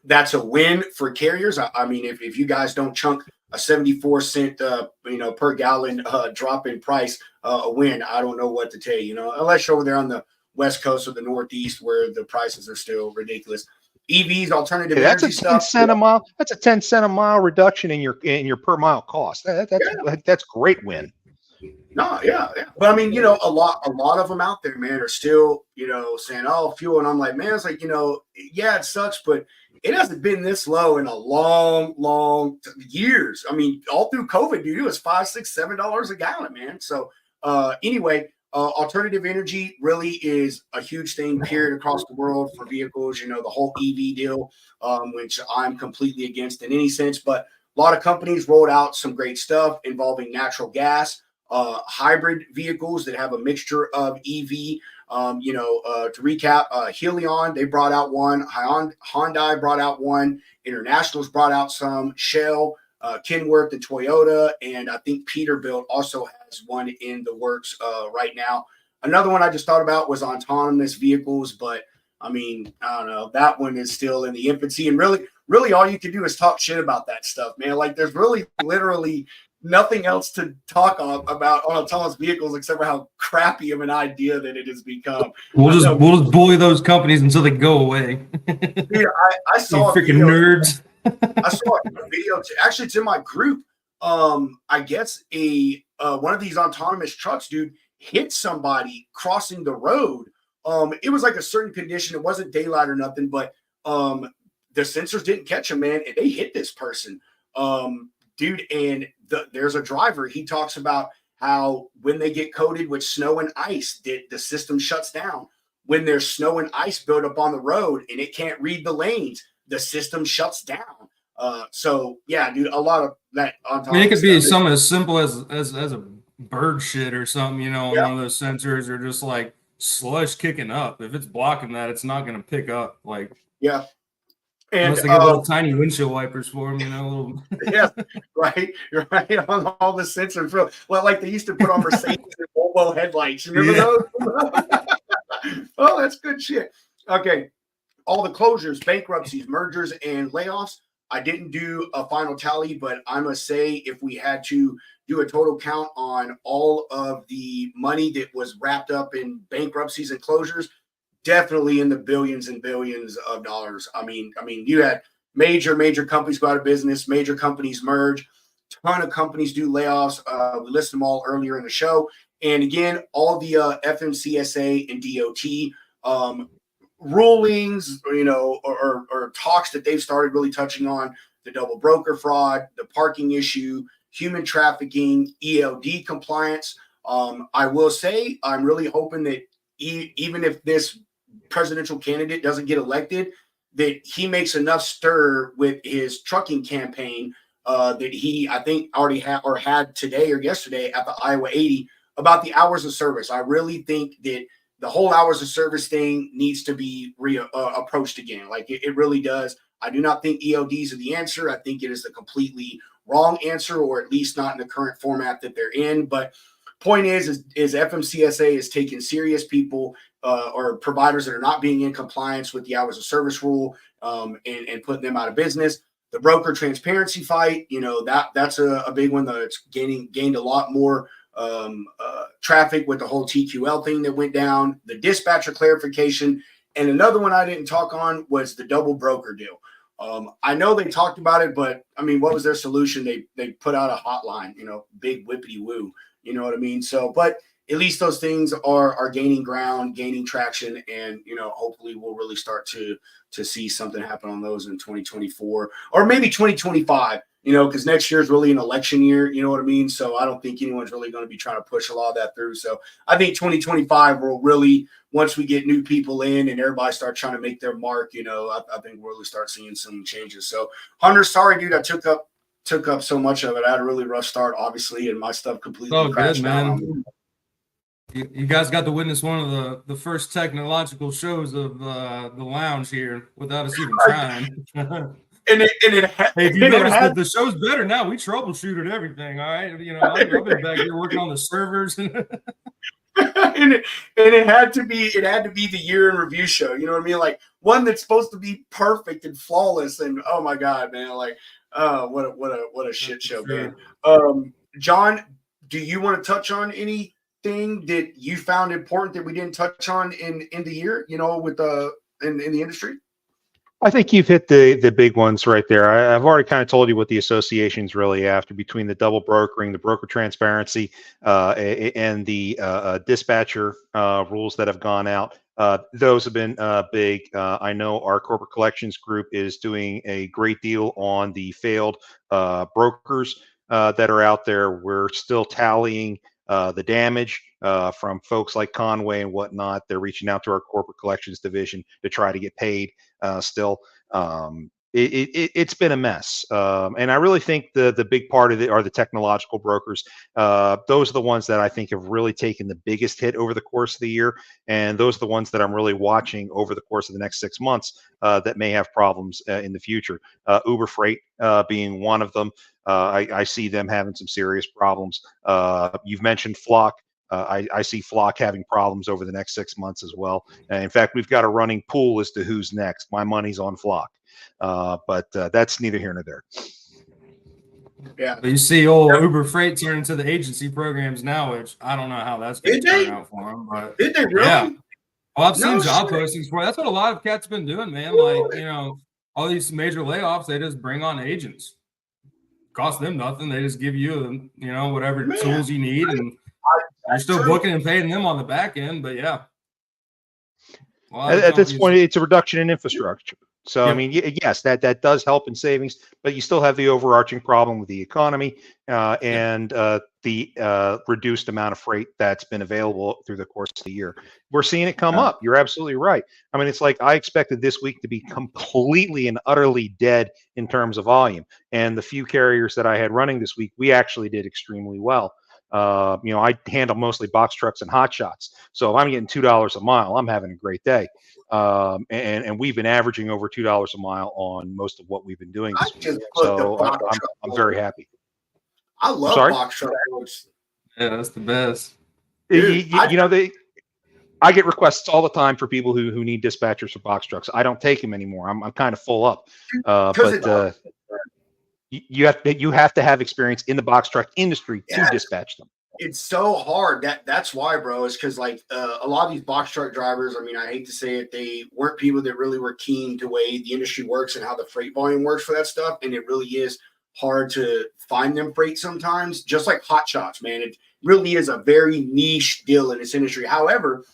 S2: that's a win for carriers. I mean, if you guys don't chunk a 74 cent, per gallon drop in price, a win, I don't know what to tell you, unless you're over there on the West Coast or the Northeast where the prices are still ridiculous. EVs, alternative
S4: That's
S2: energy
S4: a 10
S2: stuff.
S4: cent a mile. That's a 10 cent a mile reduction in your per mile cost. That's great win.
S2: No, yeah. But I mean, a lot of them out there, man, are still, saying, oh, fuel. And I'm like, man, it's like, yeah, it sucks, but it hasn't been this low in a long years. I mean, all through COVID, dude, it was $5, $6, $7 a gallon, man. So anyway, alternative energy really is a huge thing, period, across the world for vehicles, the whole EV deal, which I'm completely against in any sense. But a lot of companies rolled out some great stuff involving natural gas, hybrid vehicles that have a mixture of EV. To recap, Helion, they brought out one. Hyundai brought out one. Internationals brought out some. Shell, Kenworth, and Toyota, and I think Peterbilt also has one in the works right now. Another one I just thought about was autonomous vehicles, but I mean, I don't know. That one is still in the infancy, and really all you can do is talk shit about that stuff, man. Like there's really literally nothing else to talk about on autonomous vehicles except for how crappy of an idea that it has become.
S1: We'll just bully those companies until they go away.
S2: Dude, I saw
S1: freaking nerds.
S2: I saw a video. Actually, it's in my group. I guess one of these autonomous trucks, dude, hit somebody crossing the road. It was like a certain condition. It wasn't daylight or nothing, but the sensors didn't catch him, man, and they hit this person. Dude, and there's a driver. He talks about how when they get coated with snow and ice, the system shuts down. When there's snow and ice built up on the road and it can't read the lanes, the system shuts down. So yeah, dude, a lot of that.
S1: I mean, it could be something as simple as a bird shit or something, on
S2: Yeah.
S1: one of those sensors, or just like slush kicking up. If it's blocking that, it's not going to pick up. Like,
S2: yeah. And
S1: unless they get little tiny windshield wipers for them, little.
S2: Yeah, right. You're right on all the sensors. Well, like they used to put on Mercedes and Volvo headlights. Remember those? Oh, that's good shit. Okay. All the closures, bankruptcies, mergers, and layoffs. I didn't do a final tally, but I must say, if we had to do a total count on all of the money that was wrapped up in bankruptcies and closures, definitely in the billions and billions of dollars. I mean, you had major companies go out of business, major companies merge, ton of companies do layoffs. We listed them all earlier in the show. And again, all the FMCSA and DOT rulings, or talks that they've started really touching on the double broker fraud, the parking issue, human trafficking, ELD compliance. I will say, I'm really hoping that even if this presidential candidate doesn't get elected, that he makes enough stir with his trucking campaign that he, I think, already had today or yesterday at the Iowa 80 about the hours of service. I really think that the whole hours of service thing needs to be approached again. Like it really does. I do not think ELDs are the answer. I think it is the completely wrong answer, or at least not in the current format that they're in. But point is FMCSA is taking serious people or providers that are not being in compliance with the hours of service rule and putting them out of business. The broker transparency fight, that's a big one that's gained a lot more traffic with the whole TQL thing that went down, the dispatcher clarification. And another one I didn't talk on was the double broker deal. I know they talked about it, but I mean, what was their solution? They put out a hotline, big whippity woo, you know what I mean? So, but at least those things are gaining ground, gaining traction, and hopefully we'll really start to see something happen on those in 2024 or maybe 2025. Because next year is really an election year, you know what I mean? So I don't think anyone's really going to be trying to push a lot of that through. So I think 2025 will really, once we get new people in and everybody start trying to make their mark, I think we'll really start seeing some changes. So Hunter, sorry, dude, I took up so much of it. I had a really rough start, obviously, and my stuff completely crashed down.
S1: You guys got to witness one of the first technological shows of the lounge here without us even trying.
S2: Hey,
S1: if you notice that the show's better now, we troubleshooted everything. All right, I've been back here working on the servers.
S2: and it had to be the year in review show. You know what I mean? Like one that's supposed to be perfect and flawless. And oh my god, man! Like, what a shit show, man. John, do you want to touch on anything that you found important that we didn't touch on in the year? With in the industry.
S4: I think you've hit the big ones right there. I've already kind of told you what the association's really after, between the double brokering, the broker transparency, and the dispatcher rules that have gone out. Those have been big. I know our corporate collections group is doing a great deal on the failed brokers that are out there. We're still tallying the damage from folks like Conway and whatnot. They're reaching out to our corporate collections division to try to get paid still. It's been a mess. And I really think the big part of it are the technological brokers. Those are the ones that I think have really taken the biggest hit over the course of the year. And those are the ones that I'm really watching over the course of the next 6 months that may have problems in the future. Uber Freight being one of them. I see them having some serious problems. You've mentioned Flock. I see Flock having problems over the next 6 months as well. In fact, we've got a running pool as to who's next. My money's on Flock, but that's neither here nor there.
S2: Yeah,
S1: but you see, Uber Freight turn into the agency programs now, which I don't know how that's going to turn out for them. But
S2: did they really?
S1: Yeah. Well, I've seen job postings for it. That's what a lot of cats been doing, man. Like all these major layoffs, they just bring on agents. Cost them nothing. They just give you, whatever tools you need, and you're still booking and paying them on the back end. But yeah,
S4: at this point, it's a reduction in infrastructure. So I mean, yes, that does help in savings, but you still have the overarching problem with the economy and the reduced amount of freight that's been available through the course of the year. We're seeing it come up. You're absolutely right. I mean, it's like I expected this week to be completely and utterly dead in terms of volume, and the few carriers that I had running this week, we actually did extremely well. I handle mostly box trucks and hot shots. So if I'm getting $2 a mile, I'm having a great day. And we've been averaging over $2 a mile on most of what we've been doing this week. So I'm very happy.
S2: I love box truck loads.
S1: Yeah, that's the best.
S2: Dude,
S4: I get requests all the time for people who need dispatchers for box trucks. I don't take them anymore. I'm kind of full up. But you have to have experience in the box truck industry to dispatch them.
S2: It's so hard. That's why, bro. Is because like a lot of these box truck drivers. I mean, I hate to say it, they weren't people that really were keen to the way the industry works and how the freight volume works for that stuff. And it really is hard to find them freight sometimes. Just like hot shots, man. It really is a very niche deal in this industry. However,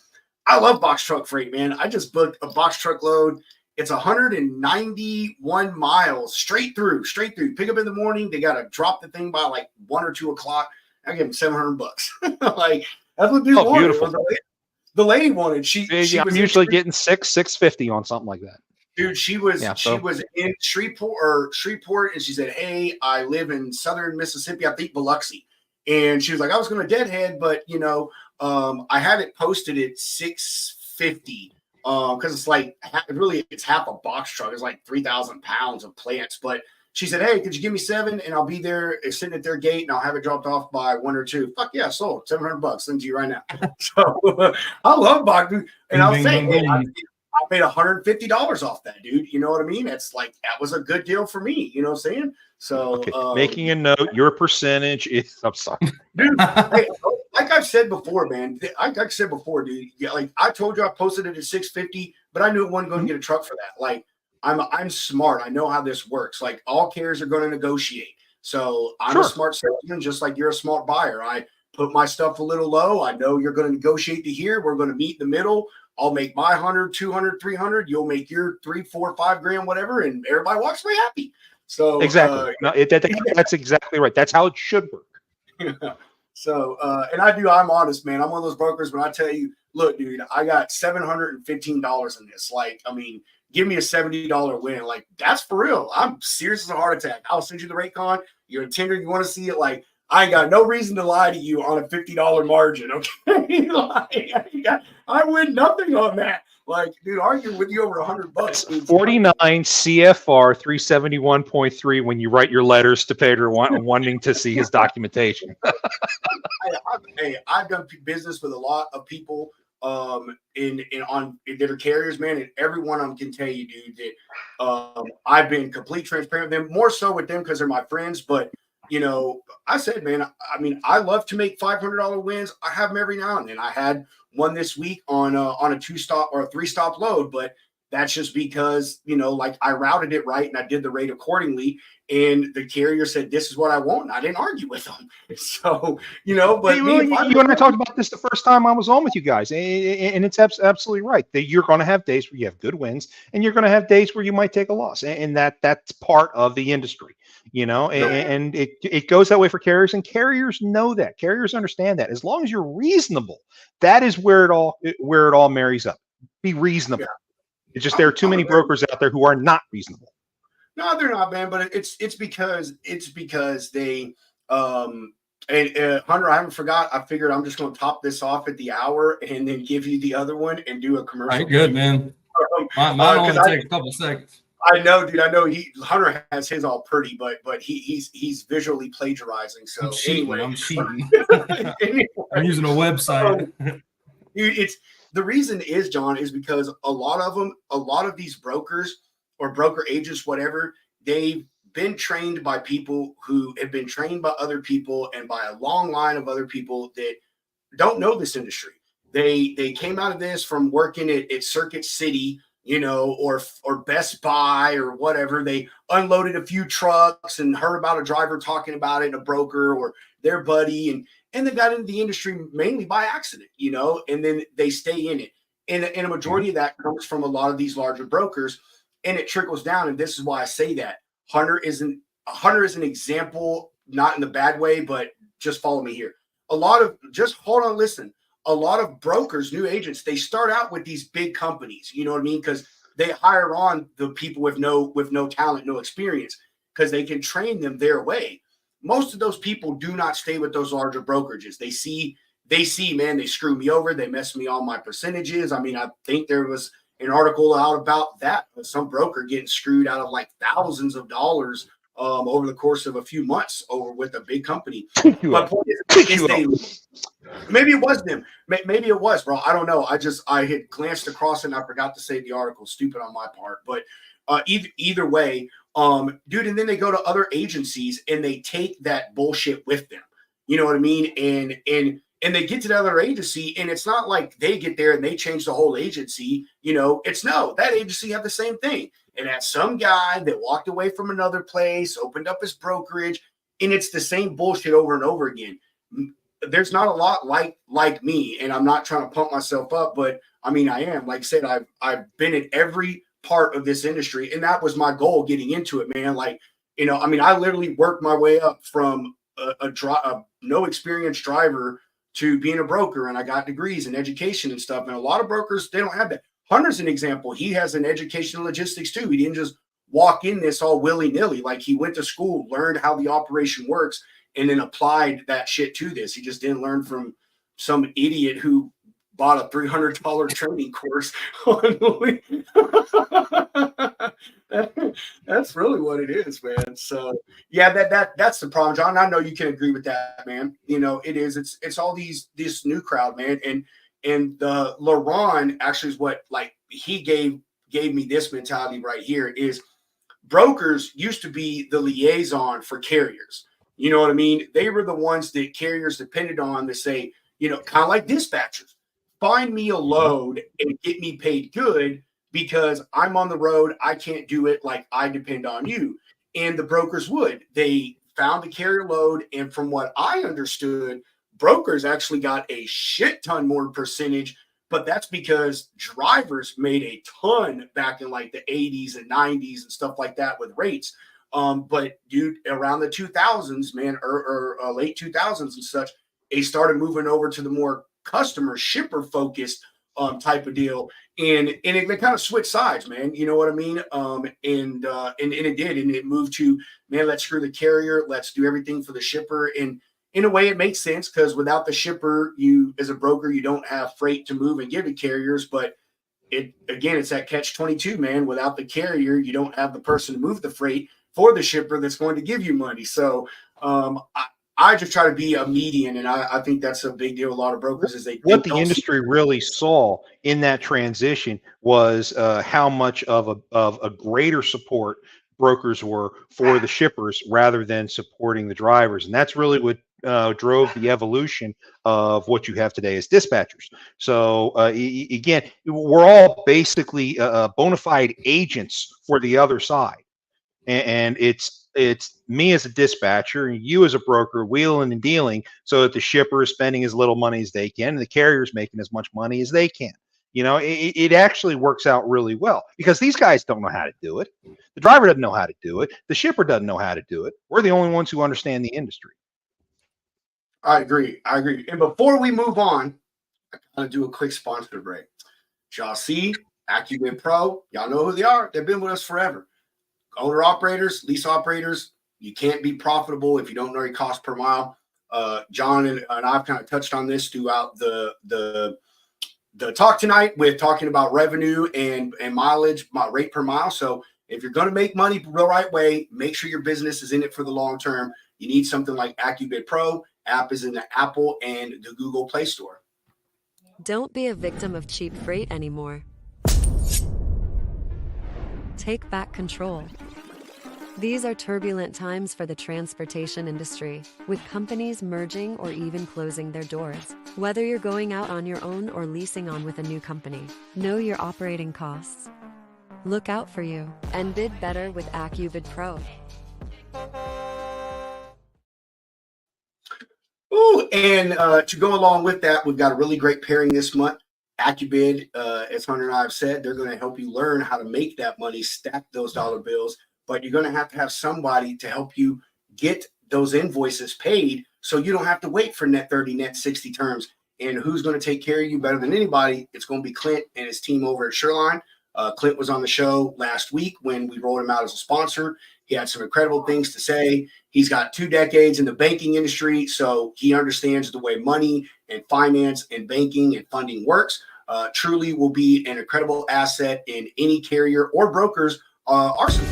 S2: I love box truck freight, man. I just booked a box truck load. It's 191 miles straight through. Pick up in the morning. They got to drop the thing by like 1 or 2 o'clock. I give them $700. Like that's what dude wanted.
S4: Beautiful.
S2: The lady wanted.
S4: I'm usually getting $650 on something like that.
S2: Dude, she was in Shreveport, and she said, "Hey, I live in southern Mississippi. I think Biloxi." And she was like, "I was going to deadhead, but I had it posted at $650." Because it's like it's half a box truck. It's like 3,000 pounds of plants. But she said, "Hey, could you give me 7 and I'll be there sitting at their gate and I'll have it dropped off by 1 or 2." Fuck yeah, sold. $700. Send to you right now. So I love box, dude. And I'll say, I paid $150 off that, dude. You know what I mean? It's like that was a good deal for me. You know what I'm saying? So
S4: making a note, your percentage is. I'm sorry,
S2: dude. Hey, like I've said before, man. Like I said before, dude. Yeah, like I told you, I posted it at $650, but I knew it wasn't going to get a truck for that. Like I'm smart. I know how this works. Like all carriers are going to negotiate. So I'm a
S4: Sure.
S2: smart salesman, just like you're a smart buyer. I put my stuff a little low. I know you're going to negotiate to here. We're going to meet in the middle. I'll make my 100, 200, 300. You'll make your 3, 4, 5 grand, whatever. And everybody walks away happy. So
S4: Exactly. No, that's exactly right. That's how it should work.
S2: So, I'm honest, man. I'm one of those brokers when I tell you, look, dude, I got $715 in this. Like, I mean, give me a $70 win. Like, that's for real. I'm serious as a heart attack. I'll send you the rate con. You're a tender. You want to see it? Like, I ain't got no reason to lie to you on a $50 margin. Okay. Like, I win nothing on that. Like, dude, arguing with you over $100.
S4: 49 CFR 371.3 when you write your letters to Pedro wanting to see his documentation.
S2: I've done business with a lot of people in that are carriers, man, and every one of them can tell you, dude, that I've been complete transparent with them, more so with them because they're my friends. But you know, I said, man, I mean, I love to make $500 wins. I have them every now and then. I had one this week on a 2-stop or a 3-stop load, but that's just because, you know, like I routed it right and I did the rate accordingly. And the carrier said, this is what I want. And I didn't argue with them. So, you know, but
S4: you and I talked about this the first time I was on with you guys. And it's absolutely right that you're going to have days where you have good wins and you're going to have days where you might take a loss. And that's part of the industry, you know, and it goes that way for carriers, and carriers know that. Carriers understand that. As long as you're reasonable, that is where it all marries up. Be reasonable. Yeah. It's just there are too many brokers out there who are not reasonable.
S2: No, they're not, man. But it's because they Hunter, I haven't forgot. I figured I'm just going to top this off at the hour and then give you the other one and do a commercial.
S1: Right, good, man. Mine only takes a couple seconds.
S2: I know, dude. I know Hunter has his all pretty, but he's visually plagiarizing. So
S1: I'm cheating. Anyway, I'm using a website.
S2: It's the reason is, John, is because a lot of these brokers or broker agents, whatever, they've been trained by people who have been trained by other people and by a long line of other people that don't know this industry. They came out of this from working at Circuit City, you know, or Best Buy or whatever. They unloaded a few trucks and heard about a driver talking about it, a broker or their buddy, and they got into the industry mainly by accident, you know, and then they stay in it. And a majority of that comes from a lot of these larger brokers, and it trickles down. And this is why I say that Hunter is an example, not in the bad way, but just follow me here. Just hold on, listen. A lot of brokers, new agents, they start out with these big companies, you know what I mean? Because they hire on the people with no talent, no experience, because they can train them their way. Most of those people do not stay with those larger brokerages. They see, man, they screw me over. They mess me on my percentages. I mean, I think there was an article out about that. Some broker getting screwed out of like thousands of dollars over the course of a few months over with a big company. My point is maybe it was them. Maybe it was, bro. I don't know. I had glanced across it and I forgot to say the article. Stupid on my part. But either way, dude, and then they go to other agencies and they take that bullshit with them. You know what I mean? And they get to the other agency, and it's not like they get there and they change the whole agency. You know, that agency have the same thing. And that's some guy that walked away from another place, opened up his brokerage, and it's the same bullshit over and over again. There's not a lot like me, and I'm not trying to pump myself up, but I mean, I am. Like I said, I've been in every part of this industry, and that was my goal getting into it, man. Like, you know, I mean, I literally worked my way up from a no experienced driver to being a broker, and I got degrees in education and stuff. And a lot of brokers, they don't have that. Hunter's an example. He has an education in logistics too. He didn't just walk in this all willy-nilly. Like, he went to school, learned how the operation works, and then applied that shit to this. He just didn't learn from some idiot who bought a $300 training course. That's really what it is, man. So yeah, that's the problem, John. I know you can agree with that, man. You know, it is. It's all this new crowd, man. And the LaRon actually is what, like, he gave me this mentality right here is brokers used to be the liaison for carriers. You know what I mean? They were the ones that carriers depended on to say, you know, kind of like dispatchers, find me a load and get me paid good, because I'm on the road. I can't do it. Like, I depend on you. And the brokers would. They found the carrier load. And from what I understood, brokers actually got a shit ton more percentage, but that's because drivers made a ton back in like the 80s and 90s and stuff like that with rates. But dude, around the 2000s, man, or late 2000s and such, they started moving over to the more customer shipper focused type of deal. And it kind of switched sides, man. You know what I mean? And it did. And it moved to, man, let's screw the carrier. Let's do everything for the shipper. And in a way, it makes sense, because without the shipper, you, as a broker, you don't have freight to move and give to carriers. But it's that catch-22, man. Without the carrier, you don't have the person to move the freight for the shipper that's going to give you money. So I just try to be a median, and I think that's a big deal. A lot of brokers is
S4: what the industry really saw in that transition was how much of a greater support brokers were for the shippers rather than supporting the drivers, and that's really what drove the evolution of what you have today as dispatchers. So again, we're all basically bona fide agents for the other side, and it's me as a dispatcher and you as a broker wheeling and dealing so that the shipper is spending as little money as they can and the carrier is making as much money as they can. You know, it actually works out really well, because these guys don't know how to do it. The driver doesn't know how to do it. The shipper doesn't know how to do it. We're the only ones who understand the industry.
S2: I agree. And before we move on, I gotta do a quick sponsor break. Y'all see AccuBid Pro, y'all know who they are. They've been with us forever. Owner operators, lease operators, you can't be profitable if you don't know your cost per mile. John and I've kind of touched on this throughout the talk tonight, with talking about revenue and mileage, rate per mile. So if you're going to make money the right way, make sure your business is in it for the long term. You need something like AccuBid Pro. App is in the Apple and the Google Play Store.
S3: Don't be a victim of cheap freight anymore. Take back control. These are turbulent times for the transportation industry, with companies merging or even closing their doors. Whether you're going out on your own or leasing on with a new company, know your operating costs. Look out for you and bid better with AccuBid Pro.
S2: Ooh, and to go along with that, we've got a really great pairing this month. AccuBid, as Hunter and I have said, they're going to help you learn how to make that money, stack those dollar bills, but you're going to have somebody to help you get those invoices paid, so you don't have to wait for net 30, net 60 terms. And who's going to take care of you better than anybody? It's going to be Clint and his team over at Shoreline. Clint was on the show last week when we rolled him out as a sponsor. He had some incredible things to say. He's got 2 decades in the banking industry, so he understands the way money and finance and banking and funding works. Truly will be an incredible asset in any carrier or broker's arsenal.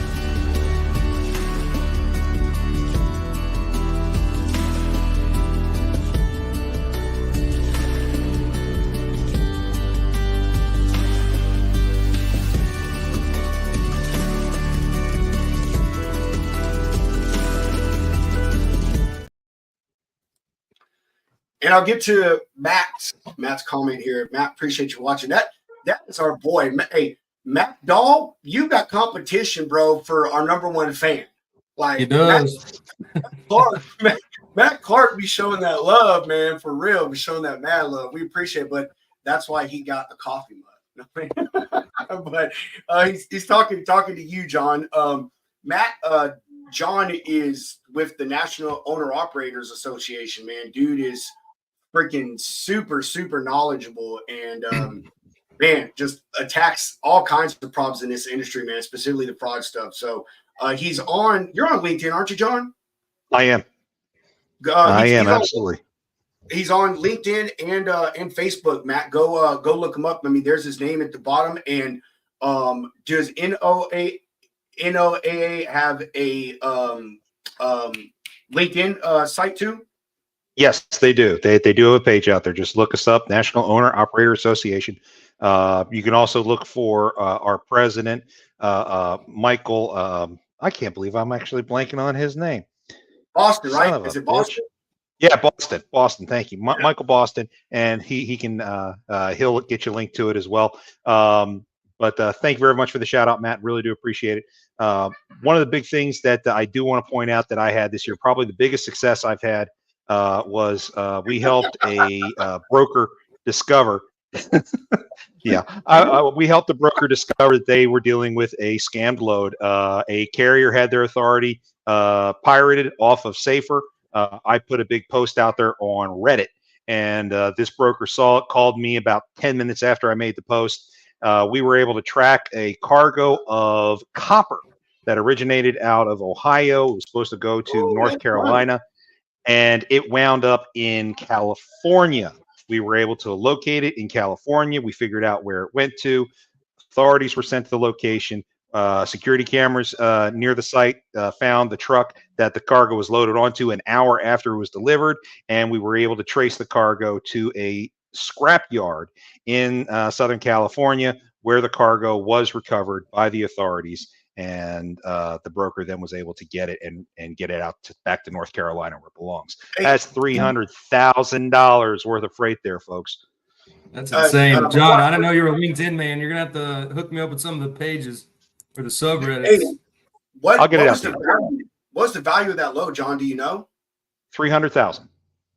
S2: And I'll get to Matt's comment here. Matt, appreciate you watching. That is our boy. Hey, Matt Dahl, you got competition, bro, for our #1 fan. Like,
S1: He does.
S2: Matt Clark be showing that love, man, for real. Be showing that mad love. We appreciate it, but that's why he got the coffee mug. But he's talking to you, John. Matt, John is with the National Owner Operators Association, man. Dude is freaking super knowledgeable, and man, just attacks all kinds of problems in this industry, man, specifically the fraud stuff. So you're on LinkedIn, aren't you, John?
S4: I am. Absolutely.
S2: He's on LinkedIn and Facebook. Matt, go look him up. I mean, there's his name at the bottom. And does NOAA have a LinkedIn site too?
S4: Yes, they do. They do have a page out there. Just look us up, National Owner Operator Association. You can also look for our president, Michael. I can't believe I'm actually blanking on his name.
S2: Boston, right? Is it Boston?
S4: Yeah, Boston. Thank you, Michael Boston, and he can he'll get you linked to it as well. But But thank you very much for the shout out, Matt. Really do appreciate it. One of the big things that I do want to point out that I had this year, probably the biggest success I've had, was we helped a broker discover. Yeah, we helped the broker discover that they were dealing with a scammed load. A carrier had their authority pirated off of Safer. I put a big post out there on Reddit, and this broker saw it, called me about 10 minutes after I made the post. We were able to track a cargo of copper that originated out of Ohio. It was supposed to go to North Carolina, and it wound up in California. We were able to locate it in California. We figured out where it went to. Authorities were sent to the location. Security cameras near the site found the truck that the cargo was loaded onto an hour after it was delivered, and we were able to trace the cargo to a scrap yard in Southern California where the cargo was recovered by the authorities, and the broker then was able to get it and get it out back to North Carolina where it belongs. That's $300,000 worth of freight there, folks.
S1: That's insane. John, I didn't know you were a LinkedIn man. You're going to have to hook me up with some of the pages or the subreddits.
S2: Hey,
S4: I'll get it out.
S2: What's the value of that load, John? Do you know?
S4: 300,000.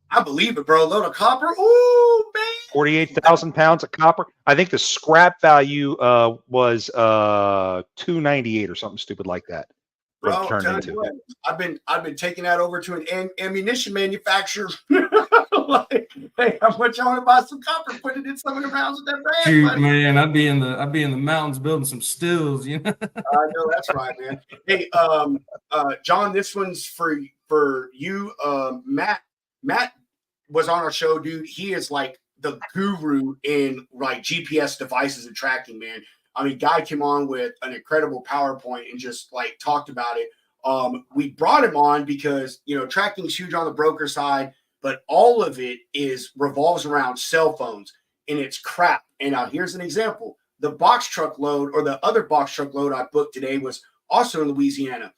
S2: I believe it, bro. A load of copper. Ooh, man.
S4: 48,000 pounds of copper. I think the scrap value was 298 or something stupid like that.
S2: Bro, what, I've been taking that over to an ammunition manufacturer. Like, hey, how much I want to buy some copper? Put it in some of the rounds with that brand.
S1: Shoot,
S2: buddy.
S1: man, I'd be in the mountains building some stills. You know.
S2: I know that's right, man. Hey, John, this one's for you, Matt. Matt was on our show, dude. He is like the guru in like GPS devices and tracking, man. I mean, guy came on with an incredible PowerPoint and just like talked about it. We brought him on because, you know, tracking is huge on the broker side, but all of it revolves around cell phones, and it's crap. And now here's an example. The box truck load, or the other box truck load I booked today, was also in Louisiana.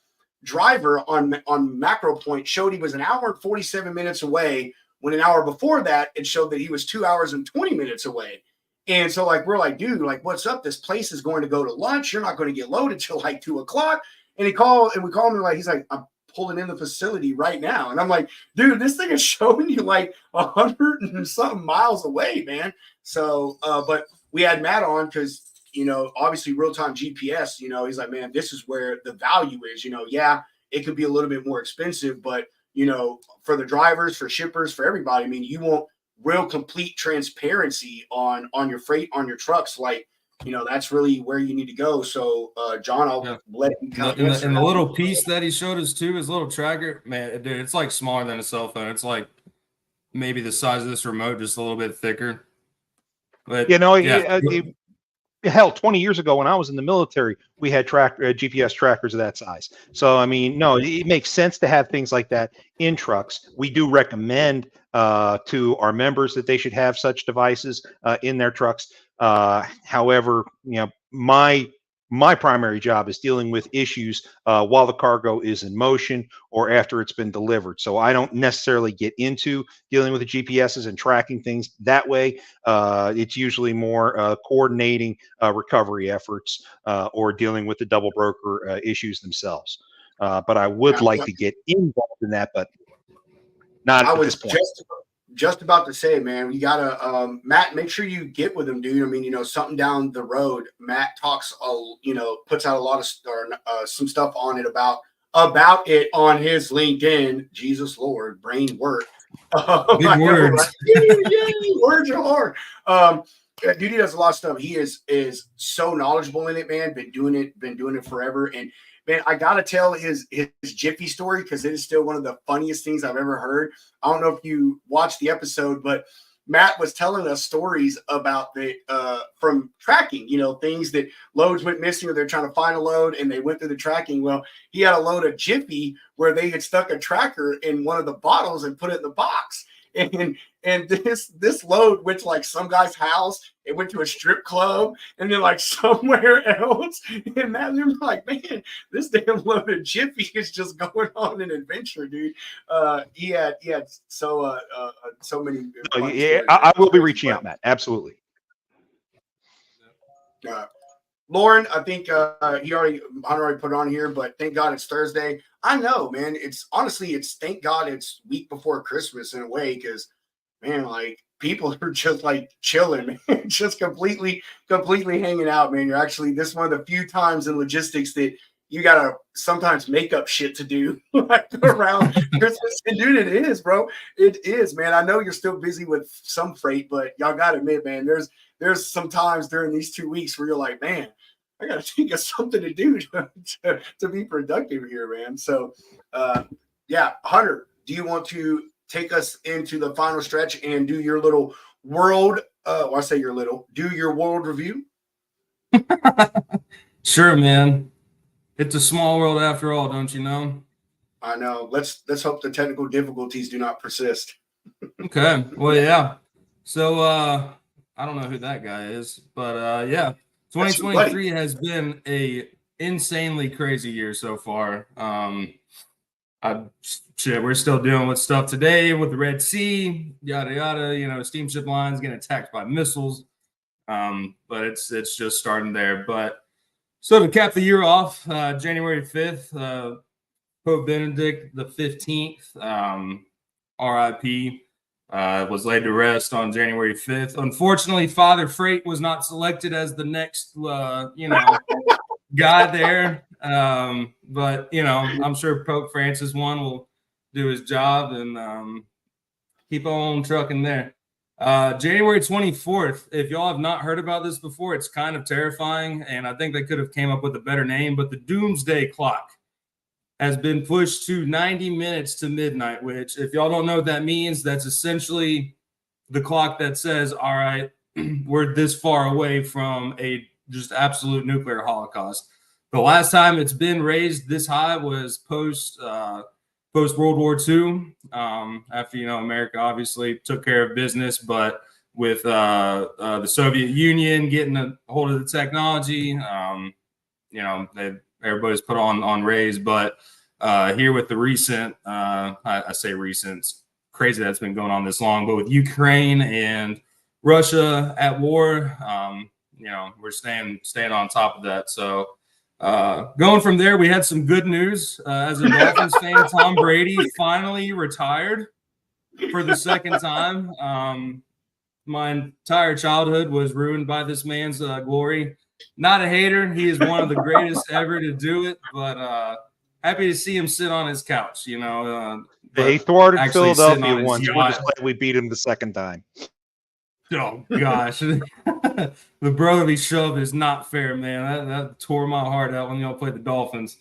S2: Driver on Macro Point showed he was an hour and 47 minutes away, when an hour before that, it showed that he was 2 hours and 20 minutes away. And so, like, we're like, dude, like, what's up? This place is going to go to lunch. You're not going to get loaded till like 2 o'clock. And we call him, and like, he's like, I'm pulling in the facility right now. And I'm like, dude, this thing is showing you like 100 and something miles away, man. So, but we had Matt on because, you know, obviously real-time GPS, you know, he's like, man, this is where the value is. You know, yeah, it could be a little bit more expensive, but, you know, for the drivers, for shippers, for everybody, I mean, you want real complete transparency on your freight, on your trucks. Like, you know, that's really where you need to go. So, John, I'll let you kind of
S1: in the little piece that he showed us too, his little tracker, man, dude, it's like smaller than a cell phone. It's like maybe the size of this remote, just a little bit thicker. But
S4: you know, hell, 20 years ago when I was in the military, we had GPS trackers of that size. So, I mean, no, it makes sense to have things like that in trucks. We do recommend to our members that they should have such devices in their trucks. However, you know, my primary job is dealing with issues while the cargo is in motion or after it's been delivered. So I don't necessarily get into dealing with the GPSs and tracking things that way. It's usually more coordinating recovery efforts or dealing with the double broker issues themselves. But I would like to get involved in that, but not at this point.
S2: Just about to say, man, you gotta, Matt, make sure you get with him, dude. I mean, you know, something down the road. Matt talks, you know, puts out a lot of some stuff on it about it on his LinkedIn. Jesus Lord, brain work.
S1: Big words.
S2: Words are hard. Dude, he does a lot of stuff. He is so knowledgeable in it, man. Been doing it forever. And man, I gotta tell his Jiffy story because it is still one of the funniest things I've ever heard. I don't know if you watched the episode, but Matt was telling us stories about the from tracking, you know, things that loads went missing or they're trying to find a load and they went through the tracking. Well, he had a load of Jiffy where they had stuck a tracker in one of the bottles and put it in the box. And this load went to like some guy's house. It went to a strip club and then like somewhere else. And that they're like, man, this damn load of Jiffy is just going on an adventure, dude. He had so many.
S4: Yeah, I will be reaching out, Matt. Absolutely.
S2: Lauren, I think Hunter already put it on here, but thank God it's Thursday. I know, man. It's honestly, it's thank God it's week before Christmas in a way, because man, like people are just like chilling, man, just completely hanging out, man. You're actually this is one of the few times in logistics that you gotta sometimes make up shit to do like around Christmas. And dude, it is, bro. It is, man. I know you're still busy with some freight, but y'all gotta admit, man, there's some times during these 2 weeks where you're like, man, I gotta think of something to do to be productive here, man. So yeah, Hunter, do you want to take us into the final stretch and do your little world I say your little, do your world review?
S1: Sure, man. It's a small world after all, don't you know?
S2: I know. Let's hope the technical difficulties do not persist.
S1: Okay. Well, yeah. So I don't know who that guy is, but yeah. 2023 has been a insanely crazy year so far. We're still dealing with stuff today with the Red Sea, yada yada. You know, steamship lines getting attacked by missiles. But it's just starting there. But so to cap the year off, January 5th, Pope Benedict the 15th, RIP, was laid to rest on January 5th. Unfortunately, Father Freight was not selected as the next, guy there. But, I'm sure Pope Francis will do his job and keep on trucking there. January 24th, if y'all have not heard about this before, it's kind of terrifying, and I think they could have came up with a better name, but the Doomsday Clock has been pushed to 90 minutes to midnight, which, if y'all don't know what that means, that's essentially the clock that says, all right, we're this far away from a just absolute nuclear holocaust. The last time it's been raised this high was post World War II, after America obviously took care of business, but with the Soviet Union getting a hold of the technology, everybody's put on raise. But here with the recent, I say recent, it's crazy that's been going on this long, but with Ukraine and Russia at war, we're staying on top of that. So going from there, we had some good news. As a Dolphins fan, Tom Brady finally retired for the second time. My entire childhood was ruined by this man's glory. Not a hater. He is one of the greatest ever to do it, but happy to see him sit on his couch,
S4: He thwarted Philadelphia
S1: on
S4: once. We're just glad we beat him the second time.
S1: Oh, gosh. The brotherly shove is not fair, man. That tore my heart out when y'all played the Dolphins.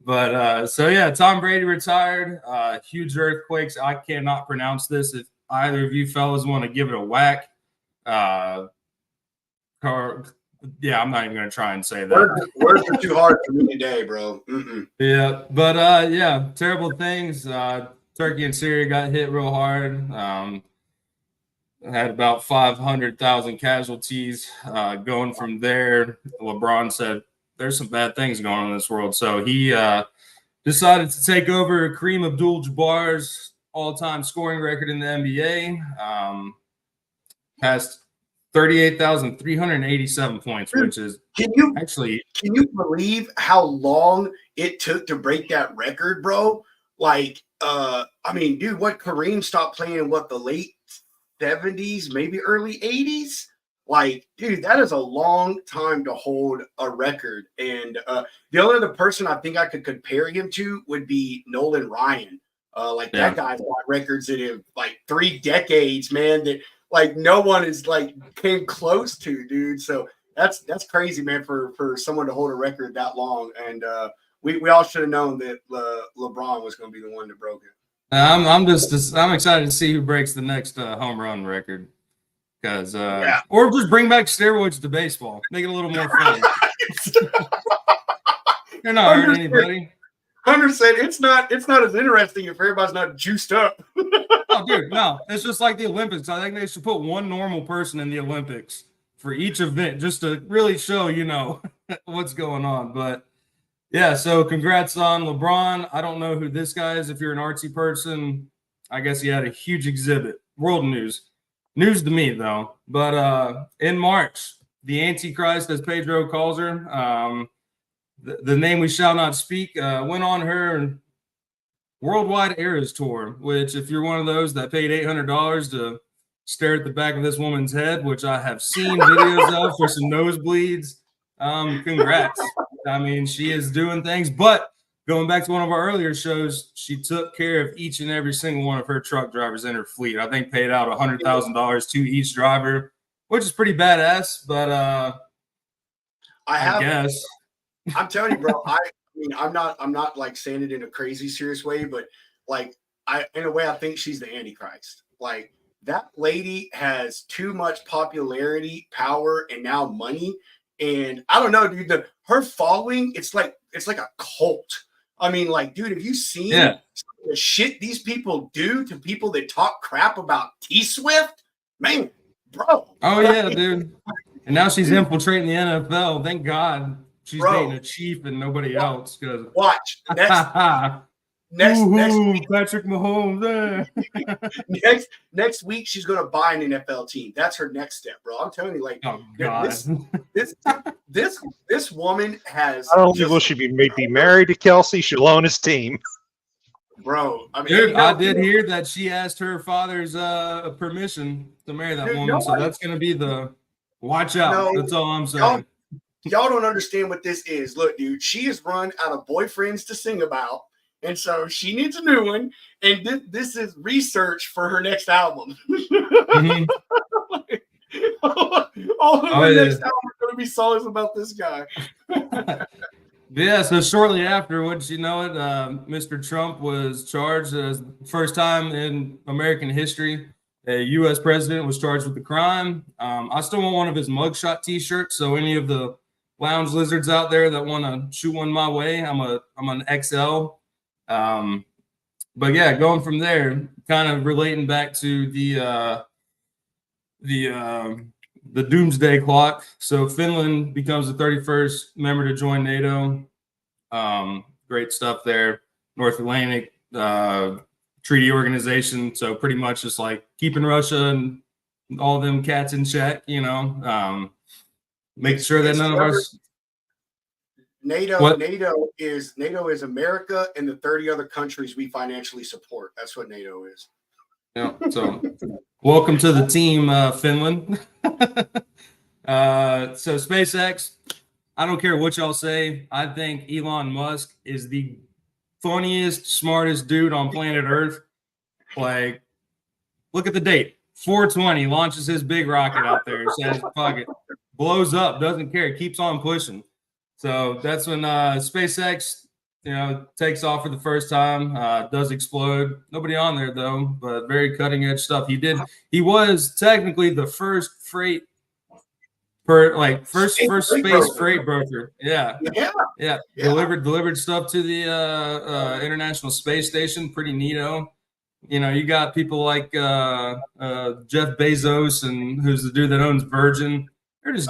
S1: But so, yeah, Tom Brady retired. Huge earthquakes. I cannot pronounce this. If either of you fellas want to give it a whack, yeah, I'm not even going to try and say that.
S2: Words are too hard for me today, bro. Mm-mm.
S1: Yeah, but yeah, terrible things. Turkey and Syria got hit real hard. Had about 500,000 casualties. Going from there, LeBron said there's some bad things going on in this world. So he decided to take over Kareem Abdul-Jabbar's all-time scoring record in the NBA. Passed 38,387 points, which is
S2: can you believe how long it took to break that record, bro? Like, I mean, dude, what Kareem stopped playing in the late 70s, maybe early 80s? Like, dude, that is a long time to hold a record. And the only other person I think I could compare him to would be Nolan Ryan. That guy's got records that have like 3 decades, man, that like no one is like came close to, dude. So that's crazy, man, for someone to hold a record that long. And we all should have known that LeBron was going to be the one that broke it.
S1: I'm excited to see who breaks the next home run record, because or just bring back steroids to baseball, make it a little more fun. They're not hurting anybody.
S2: Hunter said it's not as interesting if everybody's not juiced up.
S1: Oh, dude, no, it's just like the Olympics. I think they should put one normal person in the Olympics for each event just to really show what's going on. But yeah, so congrats on LeBron. I don't know who this guy is. If you're an artsy person, I guess he had a huge exhibit. World news to me, though. But in March, the Antichrist, as Pedro calls her, the name we shall not speak, went on her worldwide Eras tour, which if you're one of those that paid $800 to stare at the back of this woman's head, which I have seen videos of for some nosebleeds, congrats. I mean, she is doing things, but going back to one of our earlier shows, she took care of each and every single one of her truck drivers in her fleet. I think paid out $100,000 to each driver, which is pretty badass, but I guess.
S2: I'm telling you, bro, I mean, I'm not like saying it in a crazy serious way, but like in a way, I think she's the Antichrist. Like that lady has too much popularity, power, and now money. And I don't know, dude, her following, it's like a cult. I mean, like, dude, have you seen the shit these people do to people that talk crap about T-Swift? Man, bro.
S1: Oh, yeah, dude. And now she's infiltrating the NFL. Thank God she's dating a chief and nobody else.
S2: Watch. Next
S1: Patrick Mahomes.
S2: next week, she's going to buy an NFL team. That's her next step, bro. I'm telling you, like,
S1: oh, God.
S2: This woman has.
S4: I don't think we should be married to Kelsey. She'll own his team,
S2: bro. I mean,
S1: dude, I did hear that she asked her father's permission to marry that woman. So that's going to be the watch out. That's all I'm saying.
S2: Y'all don't understand what this is. Look, dude, she is run out of boyfriends to sing about. And so she needs a new one. And this is research for her next album.
S1: Mm-hmm.
S2: All of her next album is going to be songs about this guy.
S1: Yeah, so shortly after, wouldn't you know it, Mr. Trump was charged as first time in American history. A U.S. president was charged with the crime. I still want one of his mugshot T-shirts. So any of the lounge lizards out there that want to shoot one my way, I'm an XL. But yeah, going from there, kind of relating back to the doomsday clock. So Finland becomes the 31st member to join NATO. Great stuff there. North Atlantic Treaty Organization. So pretty much just like keeping Russia and all them cats in check, you know, making sure that none of our
S2: NATO is America and the 30 other countries we financially support. That's what NATO is.
S1: Yeah. So welcome to the team, Finland. So SpaceX, I don't care what y'all say. I think Elon Musk is the funniest, smartest dude on planet Earth. Like, look at the date. 420 launches his big rocket out there, says fuck it, blows up, doesn't care, keeps on pushing. So that's when SpaceX, takes off for the first time, does explode. Nobody on there though, but very cutting edge stuff. He was technically the first freight first space freight broker. Yeah. Delivered stuff to the International Space Station. Pretty neato. You got people like Jeff Bezos, and who's the dude that owns Virgin. They're just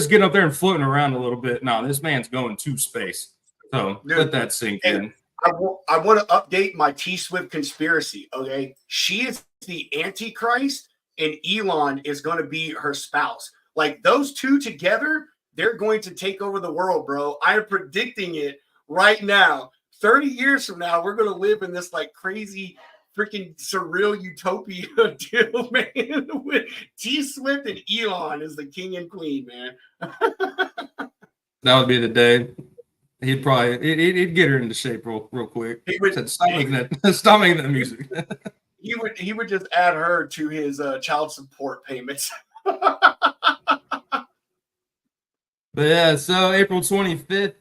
S1: getting up there and floating around a little bit. No, this man's going to space. So let that sink in.
S2: I want to update my T-Swift conspiracy. Okay, she is the Antichrist, and Elon is going to be her spouse. Like those two together, they're going to take over the world, bro. I am predicting it right now. 30 years from now, we're going to live in this like crazy freaking surreal utopia deal, man, with T-Swift and Elon as the king and queen, man.
S1: That would be the day. He'd get her into shape real quick.
S2: He would
S1: stop making that music.
S2: he would just add her to his child support payments.
S1: But yeah, so April 25th,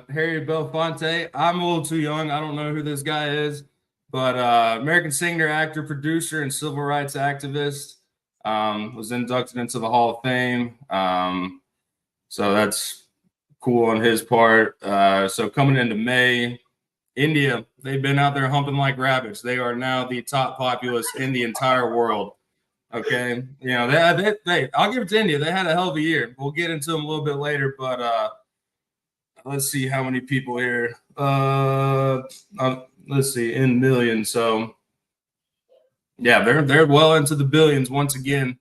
S1: Harry Belafonte. I'm a little too young. I don't know who this guy is, but American singer, actor, producer, and civil rights activist. Was inducted into the Hall of Fame. So that's cool on his part. So coming into May, India, they've been out there humping like rabbits. They are now the top populace in the entire world. Okay, I'll give it to India. They had a hell of a year. We'll get into them a little bit later, but let's see how many people here. Let's see, in millions. So yeah, they're well into the billions once again.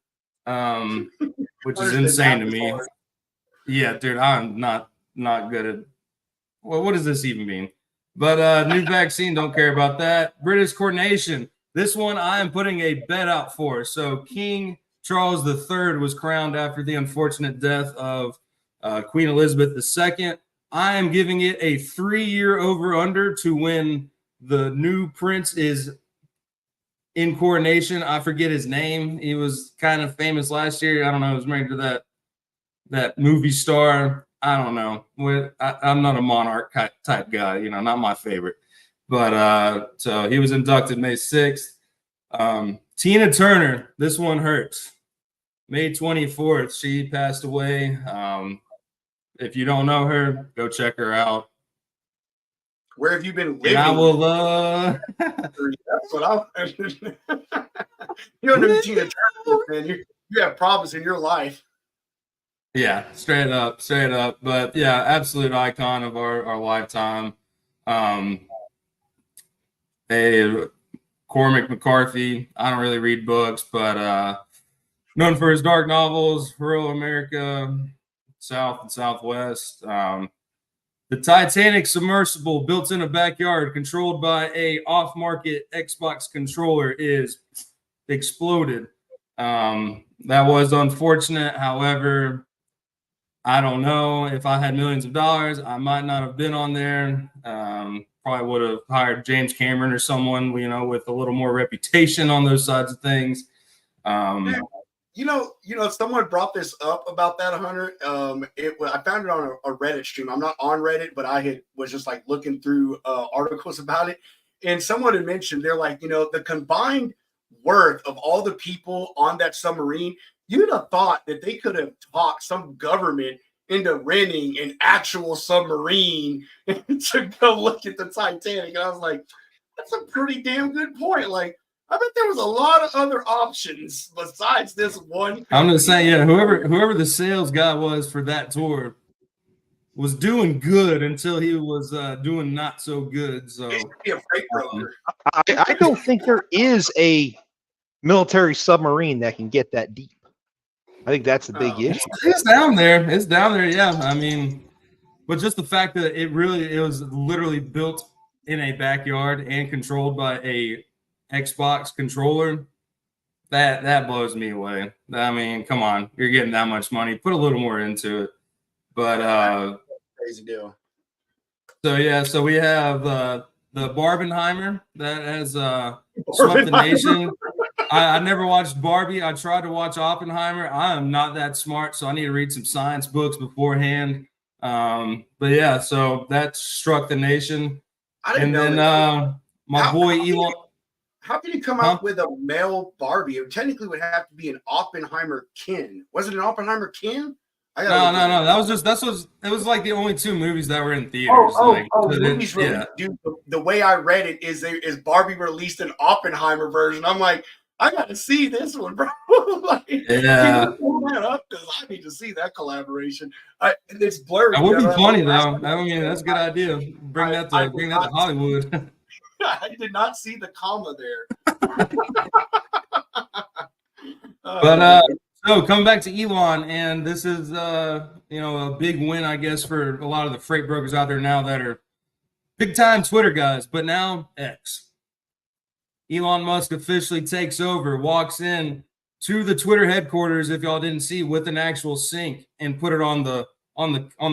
S1: which is insane to me. Yeah, dude, I'm not good at. Well, what does this even mean? But new vaccine, don't care about that. British coronation. This one I am putting a bet out for. So King Charles III was crowned after the unfortunate death of Queen Elizabeth II. I am giving it a 3-year over-under to when the new prince is in coronation. I forget his name. He was kind of famous last year. I don't know. He was married to that movie star. I don't know. I'm not a monarch type guy, not my favorite. But so he was inducted May 6th. Tina Turner, this one hurts. May 24th, she passed away. If you don't know her, go check her out.
S2: Where have you been living?
S1: And I will.
S2: That's what I'm. You don't know Tina Turner, man. You have problems in your life.
S1: Yeah, straight up. But yeah, absolute icon of our lifetime. Cormac McCarthy. I don't really read books, but known for his dark novels, Rural America, South and Southwest. The Titanic submersible built in a backyard controlled by a off-market Xbox controller is exploded. That was unfortunate. However, I don't know. If I had millions of dollars, I might not have been on there. Probably would have hired James Cameron or someone, with a little more reputation on those sides of things.
S2: Someone brought this up about that, Hunter. I found it on a Reddit stream. I'm not on Reddit, but was just like looking through articles about it, and someone had mentioned they're like, the combined worth of all the people on that submarine. You'd have thought that they could have talked some government into renting an actual submarine to go look at the Titanic. And I was like, that's a pretty damn good point. Like, I bet there was a lot of other options besides this one.
S1: I'm just saying, yeah, whoever the sales guy was for that tour was doing good until he was doing not so good. So
S2: he should be a freight broker.
S4: I don't think there is a military submarine that can get that deep. I think that's the big issue.
S1: It's down there. Yeah. I mean, but just the fact that it was literally built in a backyard and controlled by a Xbox controller, that blows me away. I mean, come on, you're getting that much money. Put a little more into it. But
S2: crazy deal.
S1: So yeah, so we have the Barbenheimer that has swept the nation. I never watched Barbie. I tried to watch Oppenheimer. I am not that smart, so I need to read some science books beforehand. But yeah, so that struck the nation. And then my boy Elon.
S2: How can you come up with a male Barbie? It technically would have to be an Oppenheimer Ken. Was it an Oppenheimer Ken?
S1: No. It was like the only 2 movies that were in theaters.
S2: Movies released. Dude, the way I read it is Barbie released an Oppenheimer version. I'm like, I got to see this one, bro.
S1: Yeah.
S2: Because I need to see that collaboration. It's blurry.
S1: That would be funny though. I mean, that's a good idea. Bring that to Hollywood.
S2: I did not see the comma there.
S1: So coming back to Elon, and this is a big win, I guess, for a lot of the freight brokers out there now that are big time Twitter guys, but now X. Elon Musk officially takes over, walks in to the Twitter headquarters, if y'all didn't see, with an actual sink and put it on the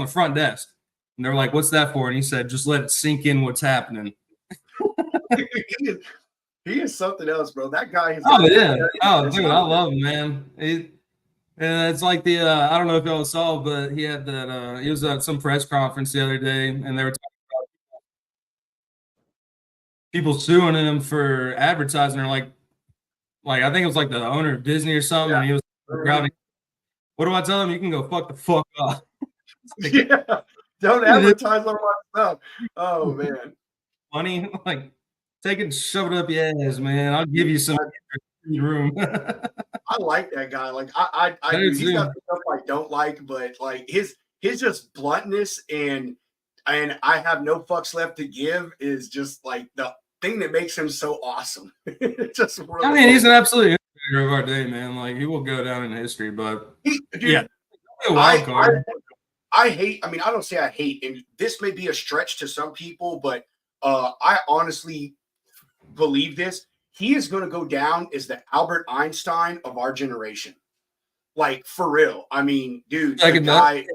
S1: front desk. And they're like, "What's that for?" And he said, "Just let it sink in what's happening."
S2: He is something else, bro. That guy is.
S1: Oh yeah. Oh, dude, I love him, man. And it's like I don't know if y'all saw, but he had that. He was at some press conference the other day, and they were talking about people suing him for advertising. Or like I think it was like the owner of Disney or something. Yeah. And he was growling, "What do I tell him? You can go fuck the fuck up."
S2: Like, yeah, don't advertise on my stuff. Oh man,
S1: money, like take it, and shove it up your ass, man. I'll give you some room.
S2: I like that guy. Like I do. He's got stuff I don't like, but like his just bluntness and I have no fucks left to give is just like the thing that makes him so awesome. Just really
S1: I mean, he's an absolute savior of our day, man. Like he will go down in history, but
S2: Dude,
S1: yeah, a wild card.
S2: I hate. I mean, I don't say I hate, and this may be a stretch to some people, but I honestly believe this. He is going to go down as the Albert Einstein of our generation. Like for real. I mean, dude, the guy,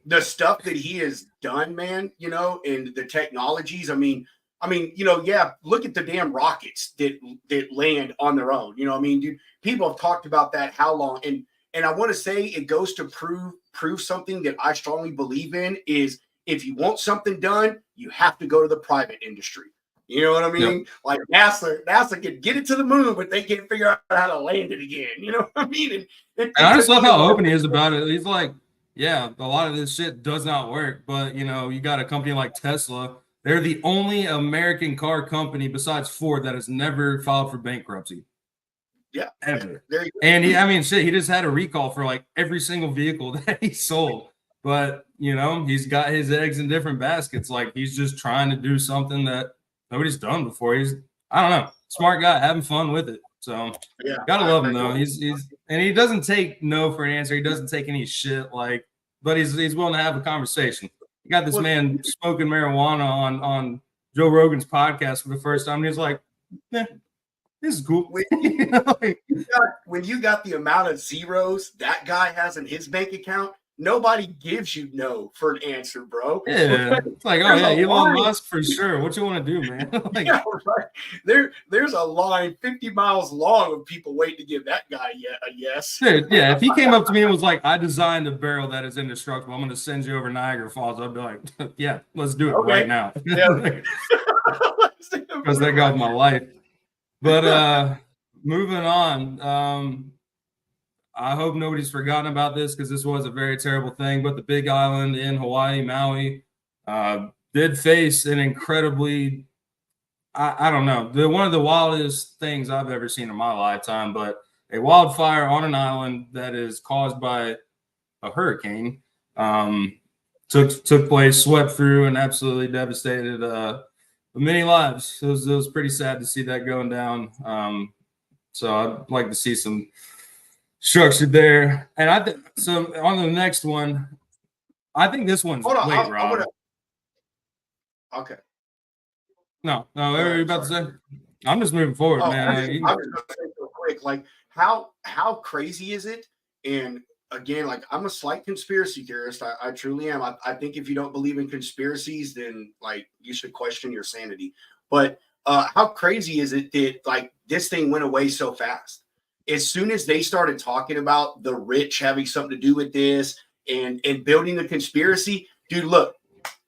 S2: the stuff that he has done, man, you know, and the technologies. I mean, you know, yeah, look at the damn rockets that land on their own. You know, I mean, dude, people have talked about that how long, and I want to say it goes to prove something that I strongly believe in is if you want something done, you have to go to the private industry. You know what I mean? Yep. Like NASA can get it to the moon, but they can't figure out how to land it again. You know what I mean?
S1: And I just love how open he is about it. He's like, yeah, a lot of this shit does not work, but you know, you got a company like Tesla. They're the only American car company besides Ford that has never filed for bankruptcy.
S2: Yeah,
S1: ever. And I mean, shit, he just had a recall for like every single vehicle that he sold. But you know, he's got his eggs in different baskets. Like he's just trying to do something that nobody's done before. I don't know, smart guy, having fun with it. So yeah, gotta love him though. He's and he doesn't take no for an answer. He doesn't take any shit. Like, but he's willing to have a conversation. You got this man smoking marijuana on Joe Rogan's podcast for the first time. And he's like, "Yeah, this is cool."
S2: When you got the amount of zeros that guy has in his bank account, nobody gives you no for an answer, bro.
S1: Yeah, it's like, oh yeah, Elon Musk for sure. What you want to do, man? Like,
S2: yeah, right. There's a line 50 miles long of people waiting to give that guy a yes.
S1: Dude, yeah, if he came up to me and was like, "I designed a barrel that is indestructible. I'm going to send you over Niagara Falls," I'd be like, "Yeah, let's do it right now." Yeah. Because that got my life. But moving on. I hope nobody's forgotten about this because this was a very terrible thing. But the Big Island in Hawaii, Maui, did face an incredibly, I don't know, one of the wildest things I've ever seen in my lifetime. But a wildfire on an island that is caused by a hurricane took place, swept through, and absolutely devastated many lives. It was pretty sad to see that going down. So I'd like to see some structured there. And so on the next one, I think this one's late, Rob.
S2: Okay.
S1: No, what are you about to say? I'm just moving forward, man.
S2: I'm just going to say real quick, like how crazy is it? And again, like I'm a slight conspiracy theorist. I truly am. I think if you don't believe in conspiracies, then like you should question your sanity. But how crazy is it that like this thing went away so fast? As soon as they started talking about the rich having something to do with this and building the conspiracy, dude, look,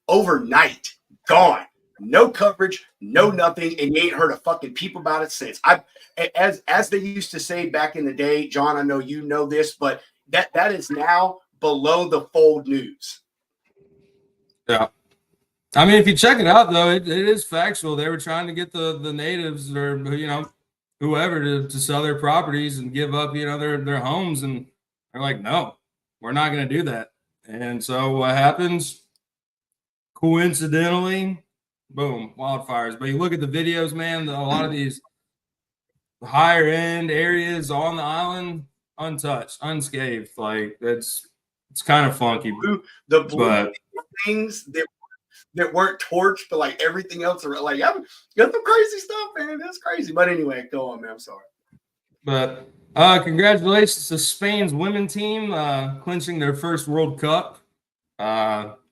S2: overnight, gone. No coverage, no nothing, and you ain't heard a fucking peep about it since. As they used to say back in the day, John, I know you know this, but that is now below the fold news.
S1: Yeah. I mean, if you check it out, though, it is factual. They were trying to get the natives or, you know, whoever to sell their properties and give up, you know, their homes. And they're like, no, we're not going to do that. And so what happens? Coincidentally, boom, wildfires. But you look at the videos, man, a lot of these higher end areas on the island, untouched, unscathed. Like it's kind of funky.
S2: The blue things that weren't torched, but like everything else are like, got some crazy stuff, man. That's crazy. But anyway, go on, man. I'm sorry.
S1: But congratulations to Spain's women team clinching their first World Cup.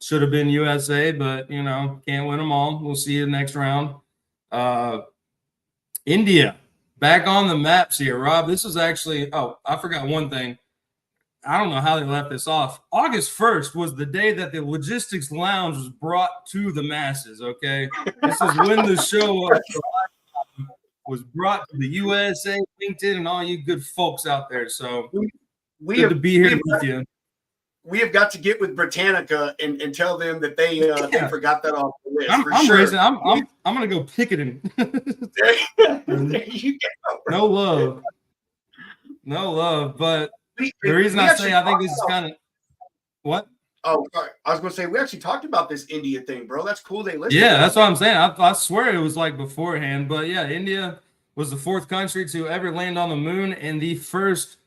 S1: Should have been USA, but you know, can't win them all. We'll see you next round. India back on the maps here, Rob. This is actually, I forgot one thing. I don't know how they left this off. August 1st was the day that the Logistics Lounge was brought to the masses, okay? This is when the show was brought to the USA, LinkedIn, and all you good folks out there. So good to be here with you.
S2: We have got to get with Britannica and tell them that they forgot that off the list.
S1: I'm gonna go picketing.
S2: There you go.
S1: No love. But the reason I say I think this is kind of what?
S2: Oh, sorry. I was gonna say we actually talked about this India thing, bro. That's cool. They listened.
S1: Yeah, that's what I'm saying. I swear it was like beforehand, but yeah, India was the 4th country to ever land on the moon and the first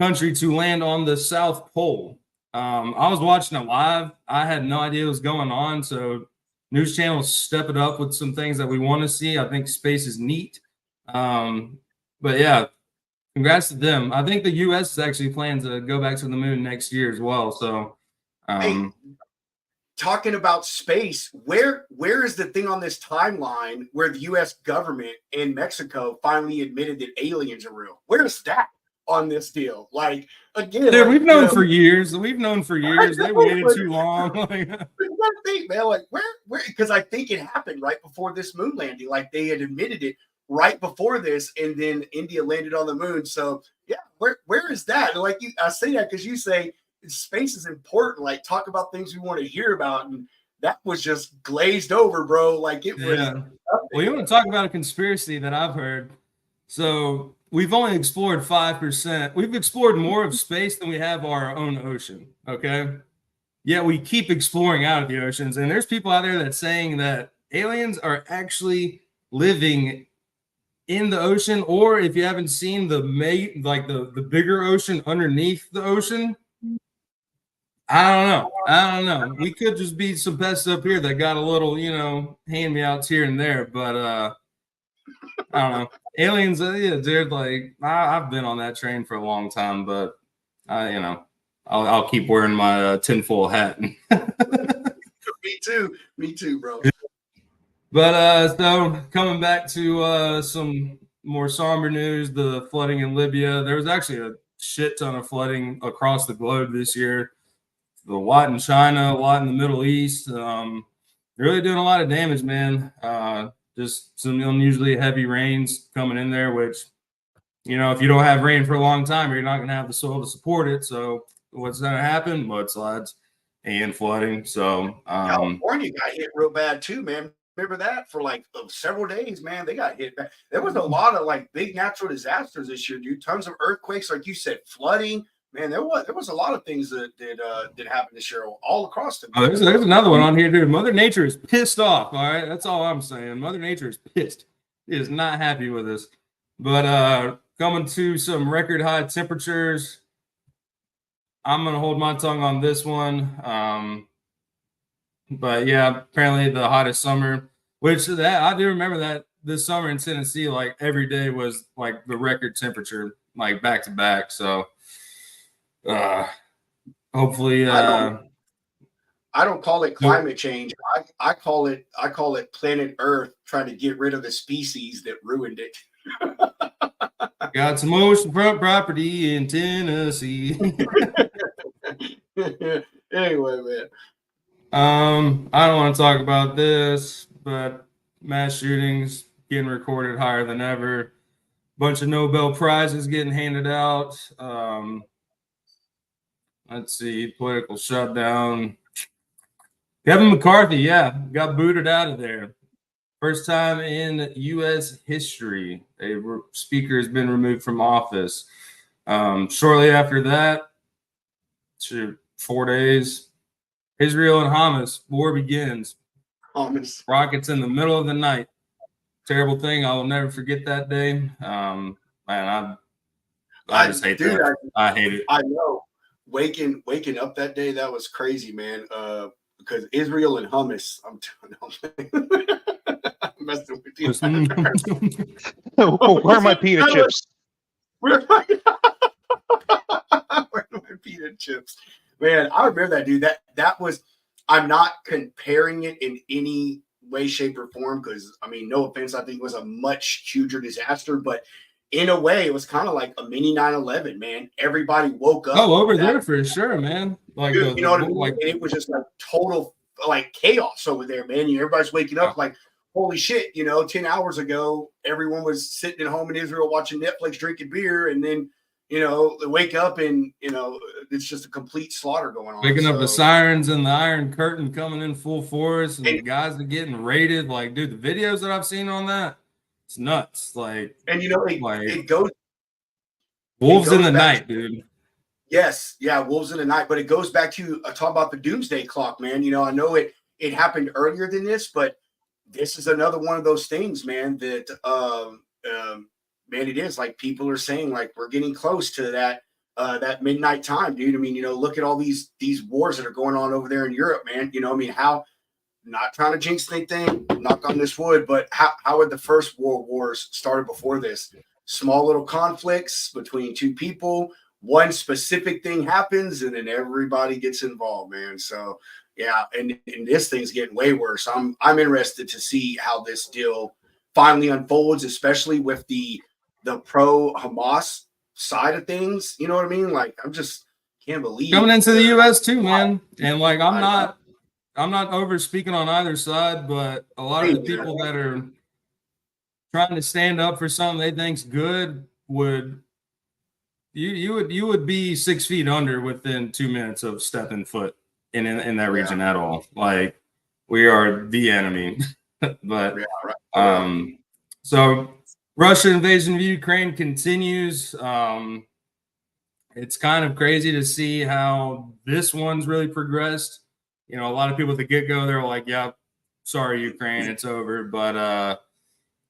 S1: country to land on the South Pole. I was watching it live. I had no idea what was going on. So news channels step it up with some things that we want to see. I think space is neat. But yeah, congrats to them. I think the U.S. is actually planning to go back to the moon next year as well. So,
S2: Hey, talking about space, where is the thing on this timeline where the U.S. government and Mexico finally admitted that aliens are real? Where's that on this deal? Like, again,
S1: dude,
S2: like,
S1: we've known for years. We've known for years. They waited too long.
S2: What thing, man? Like, where? Because I think it happened right before this moon landing. Like, they had admitted it right before this, and then India landed on the moon. So, yeah, where is that? And like I say that because you say space is important. Like, talk about things we want to hear about, and that was just glazed over, bro. Like, it was.
S1: Yeah. Well, you want to talk about a conspiracy that I've heard? So we've only explored 5%. We've explored more of space than we have our own ocean. Okay. Yeah, we keep exploring out of the oceans, and there's people out there that's saying that aliens are actually living in the ocean, or if you haven't seen the the bigger ocean underneath the ocean. I don't know. We could just be some pests up here that got a little, hand me outs here and there, but I don't know. Aliens, yeah, dude. Like I've been on that train for a long time, but I'll keep wearing my tinfoil hat.
S2: Me too, bro.
S1: But so coming back to some more somber news, the flooding in Libya. There was actually a shit ton of flooding across the globe this year. A lot in China, a lot in the Middle East. Really doing a lot of damage, man. Just some unusually heavy rains coming in there, which, if you don't have rain for a long time, you're not going to have the soil to support it. So what's going to happen? Mudslides and flooding. So
S2: California got hit real bad too, man. Remember that for like several days, man. They got hit. There was a lot of like big natural disasters this year, dude. Tons of earthquakes, like you said, flooding. Man, there was a lot of things that happened this year all across the.
S1: Oh, there's another one on here, dude. Mother Nature is pissed off. All right, that's all I'm saying. Mother Nature is pissed. She is not happy with us. But coming to some record high temperatures. I'm gonna hold my tongue on this one. But yeah, apparently the hottest summer, which that I do remember that this summer in Tennessee, like every day was like the record temperature, like back to back. So hopefully
S2: I don't call it climate change. I call it planet Earth trying to get rid of the species that ruined it.
S1: got some oceanfront property in Tennessee.
S2: Anyway, man.
S1: I don't want to talk about this, but mass shootings getting recorded higher than ever. Bunch of Nobel Prizes getting handed out. Let's see, political shutdown. Kevin McCarthy, got booted out of there. First time in U.S. history, a speaker has been removed from office. Shortly after that, 4 days, Israel and Hamas, war begins.
S2: Hamas.
S1: Rockets in the middle of the night. Terrible thing. I will never forget that day. Man, I just hate that. I hate it.
S2: I know. Waking up that day, that was crazy, man. Because Israel and hummus, I'm messing with you.
S4: Where are my pita chips?
S2: Where are my pita chips? Man, I remember that, dude. That was. I'm not comparing it in any way, shape, or form because, I mean, no offense, I think it was a much huger disaster, but in a way, it was kind of like a mini 9/11, man. Everybody woke up.
S1: Oh, over there for sure, man. Like,
S2: dude, you know what I mean? Like, it was just like total like chaos over there, man. Everybody's waking up like, holy shit, 10 hours ago, everyone was sitting at home in Israel watching Netflix, drinking beer, and then, they wake up and, it's just a complete slaughter going on.
S1: Waking up the sirens and the Iron Curtain coming in full force, and the guys are getting raided. Like, dude, the videos that I've seen on that, it's nuts. Like,
S2: and it goes
S1: wolves in the night, dude.
S2: Yes, yeah, wolves in the night. But it goes back to talk about the doomsday clock, man. I know it happened earlier than this, but this is another one of those things, man, that man, it is like people are saying, like, we're getting close to that midnight time, dude. I mean, look at all these wars that are going on over there in Europe, man. I mean, how, not trying to jinx anything, knock on this wood, but how had the first world wars started before this? Small little conflicts between two people, one specific thing happens, and then everybody gets involved, man. So yeah, and this thing's getting way worse. I'm interested to see how this deal finally unfolds, especially with the pro Hamas side of things. You know what I mean? Like, I'm just can't believe
S1: coming into the U.S. too, man. And like, I'm not over speaking on either side, but a lot of the people that are trying to stand up for something they think's good would you would be 6 feet under within 2 minutes of stepping foot in that region at all. Like, we are the enemy. But so Russia invasion of Ukraine continues. It's kind of crazy to see how this one's really progressed. A lot of people at the get-go, they're like, yeah, sorry, Ukraine, it's over. But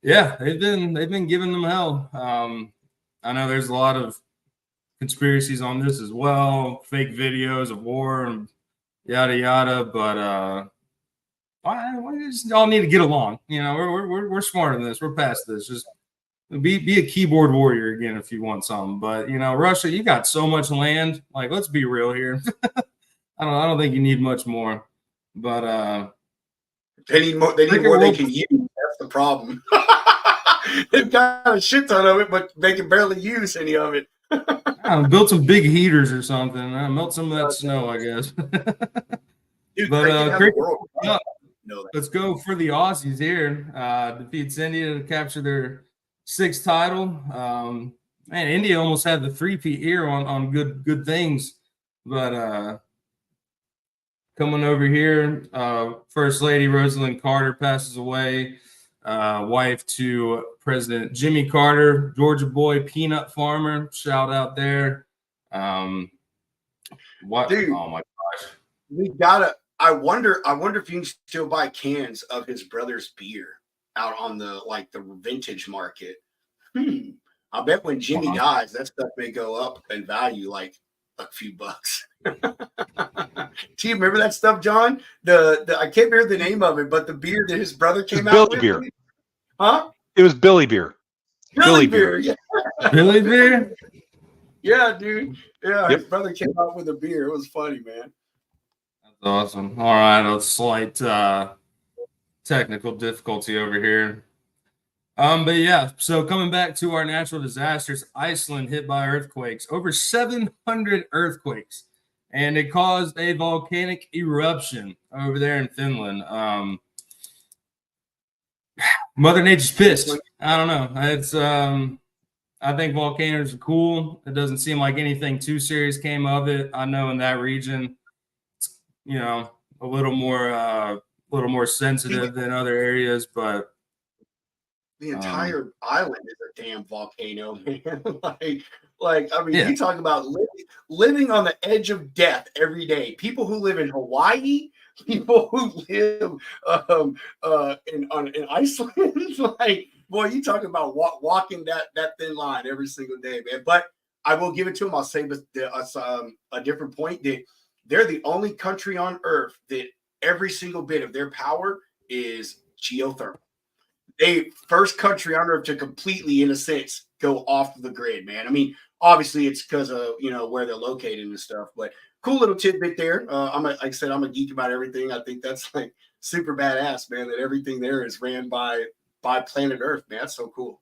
S1: yeah, they've been giving them hell. I know there's a lot of conspiracies on this as well, fake videos of war and yada yada. But we just all need to get along. We're smarter than this. We're past this. Just be a keyboard warrior again if you want some. But Russia, you got so much land. Like, let's be real here. I don't think you need much more. But
S2: they need more. They need more they can use. That's the problem. They've got a shit ton of it, but they can barely use any of it.
S1: Build some big heaters or something. Melt some of that snow, I guess.
S2: Dude,
S1: but let's go for the Aussies here. Defeats India to capture their 6th title. Man, India almost had the three-peat here on good things. But coming over here, First Lady Rosalind Carter passes away. Wife to President Jimmy Carter, Georgia boy, peanut farmer. Shout out there. What?
S2: Dude,
S1: oh my gosh!
S2: We gotta. I wonder if you can still buy cans of his brother's beer out on the vintage market. I bet when Jimmy dies, that stuff may go up in value like a few bucks. Do you remember that stuff, John? The I can't remember the name of it, but the beer that his brother came out with.
S4: Beer.
S2: Huh?
S4: It was Billy beer.
S2: Billy beer. Yeah.
S1: Billy beer?
S2: Yeah, dude. Yeah, His brother came out with a beer. It was funny, man.
S1: That's awesome. All right, a slight technical difficulty over here. But yeah, so coming back to our natural disasters, Iceland hit by earthquakes, over 700 earthquakes, and it caused a volcanic eruption over there in Finland. Mother Nature's pissed. I don't know. It's I think volcanoes are cool. It doesn't seem like anything too serious came of it. I know in that region, it's, a little more sensitive than other areas, but
S2: the entire island is a damn volcano, man. I mean, you talk about living on the edge of death every day. People who live in Hawaii, people who live in Iceland, boy, you talking about walking that thin line every single day, man. But I will give it to them. I'll say a different point that they're the only country on earth that every single bit of their power is geothermal. They first country on earth to completely, in a sense, go off the grid, man. I mean, obviously it's because of where they're located and stuff, but cool little tidbit there. Like I said, I'm a geek about everything. I think that's super badass, man, that everything there is ran by planet Earth, man. That's so cool.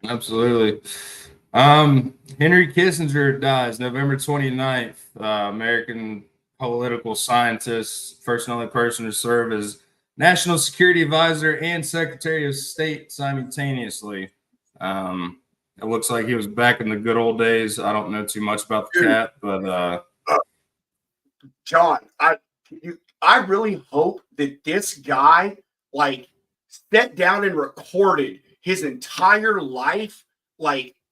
S1: Absolutely. Henry Kissinger dies November 29th. American political scientist, first and only person to serve as National Security Advisor and Secretary of State simultaneously. It looks like he was back in the good old days. I don't know too much about the cat, but
S2: John, I really hope that this guy sat down and recorded his entire life,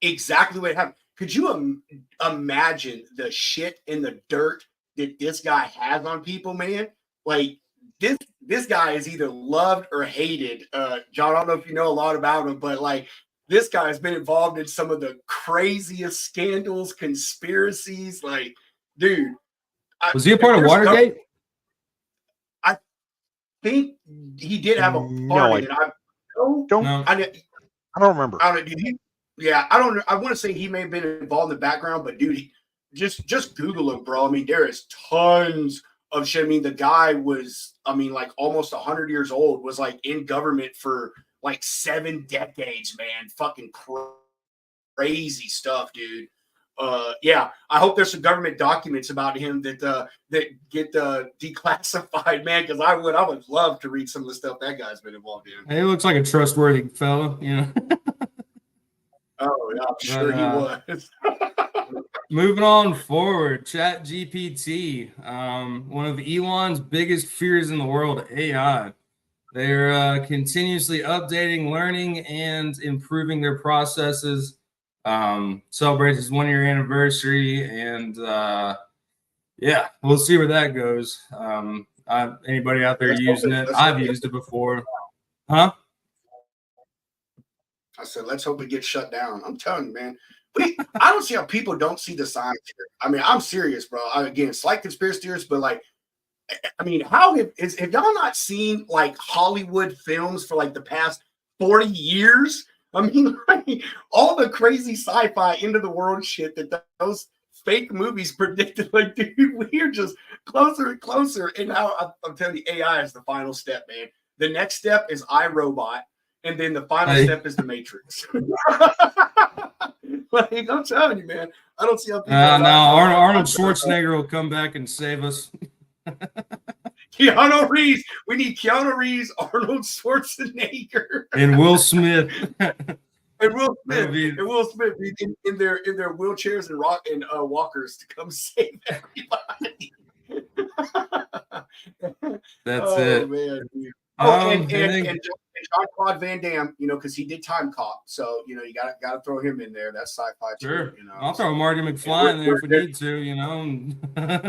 S2: exactly what happened. Could you imagine the shit in the dirt that this guy has on people, man? This guy is either loved or hated. John, I don't know if you know a lot about him, but this guy's been involved in some of the craziest scandals, conspiracies. Like, dude,
S1: Was he a part of Watergate?
S2: I think he did have a
S4: No,
S2: part in it. I don't.
S1: No.
S2: I
S4: don't remember.
S2: don't. Yeah, I don't. I want to say he may have been involved in the background, but dude, just Google him, bro. I mean, there is tons of shit. I mean, the guy was, I mean, like almost 100 years old. Was like in government for like 7 decades, man. Fucking crazy stuff, dude. Yeah, I hope there's some government documents about him that get declassified, man, because I would love to read some of the stuff that guy's been involved in.
S1: He looks like a trustworthy fellow, you know.
S2: Oh yeah, I'm sure he was.
S1: Moving on forward, ChatGPT, one of Elon's biggest fears in the world, AI. They're continuously updating, learning, and improving their processes. Celebrates his 1-year anniversary, and yeah, we'll see where that goes. Anybody out there using it? I've used it before. Huh?
S2: I said, let's hope it gets shut down. I'm telling you, man. I don't see how people don't see the signs here. I mean, I'm serious, bro. Again, slight conspiracy theorists, but like, I mean, have y'all not seen like Hollywood films for like the past 40 years? I mean, like, all the crazy sci-fi end of the world shit that those fake movies predicted. Like, dude, we're just closer and closer. And now I'm telling you, AI is the final step, man. The next step is iRobot, and then the final step is the Matrix. Like, I'm telling you, man. I don't see how people.
S1: Now Arnold Schwarzenegger will come back and save us.
S2: Keanu Reeves. We need Keanu Reeves, Arnold Schwarzenegger,
S1: and Will Smith.
S2: And Will Smith in their wheelchairs and walkers to come save everybody.
S1: That's it.
S2: Man, dude. And Jean-Claude Van Damme, you know, because he did Time Cop, so you know you got to throw him in there. That's sci-fi
S1: sure.
S2: too. You know,
S1: I'll throw Marty McFly in there if we need to. You know,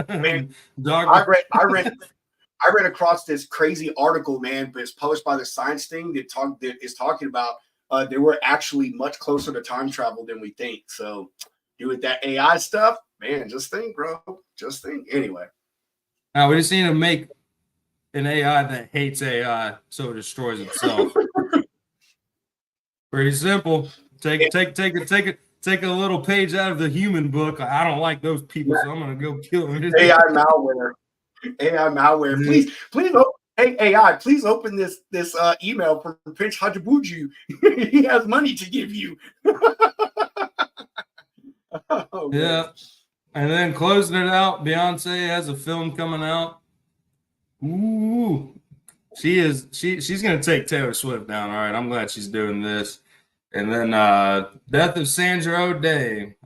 S2: man, I read across this crazy article, man, but it's published by the Science thing that is talking about they were actually much closer to time travel than we think. So, do with that AI stuff, man, just think, bro. Just think. Anyway.
S1: Now we just need to make an AI that hates AI so it destroys itself. Pretty simple. Take a little page out of the human book. I don't like those people, so I'm gonna go kill them.
S2: AI malware. Please hey AI, please open this email from Prince Hajibuju. He has money to give you.
S1: Oh, yeah. And then closing it out, Beyonce has a film coming out. Ooh. She's gonna take Taylor Swift down. All right, I'm glad she's doing this. And then death of Sandra O'Day,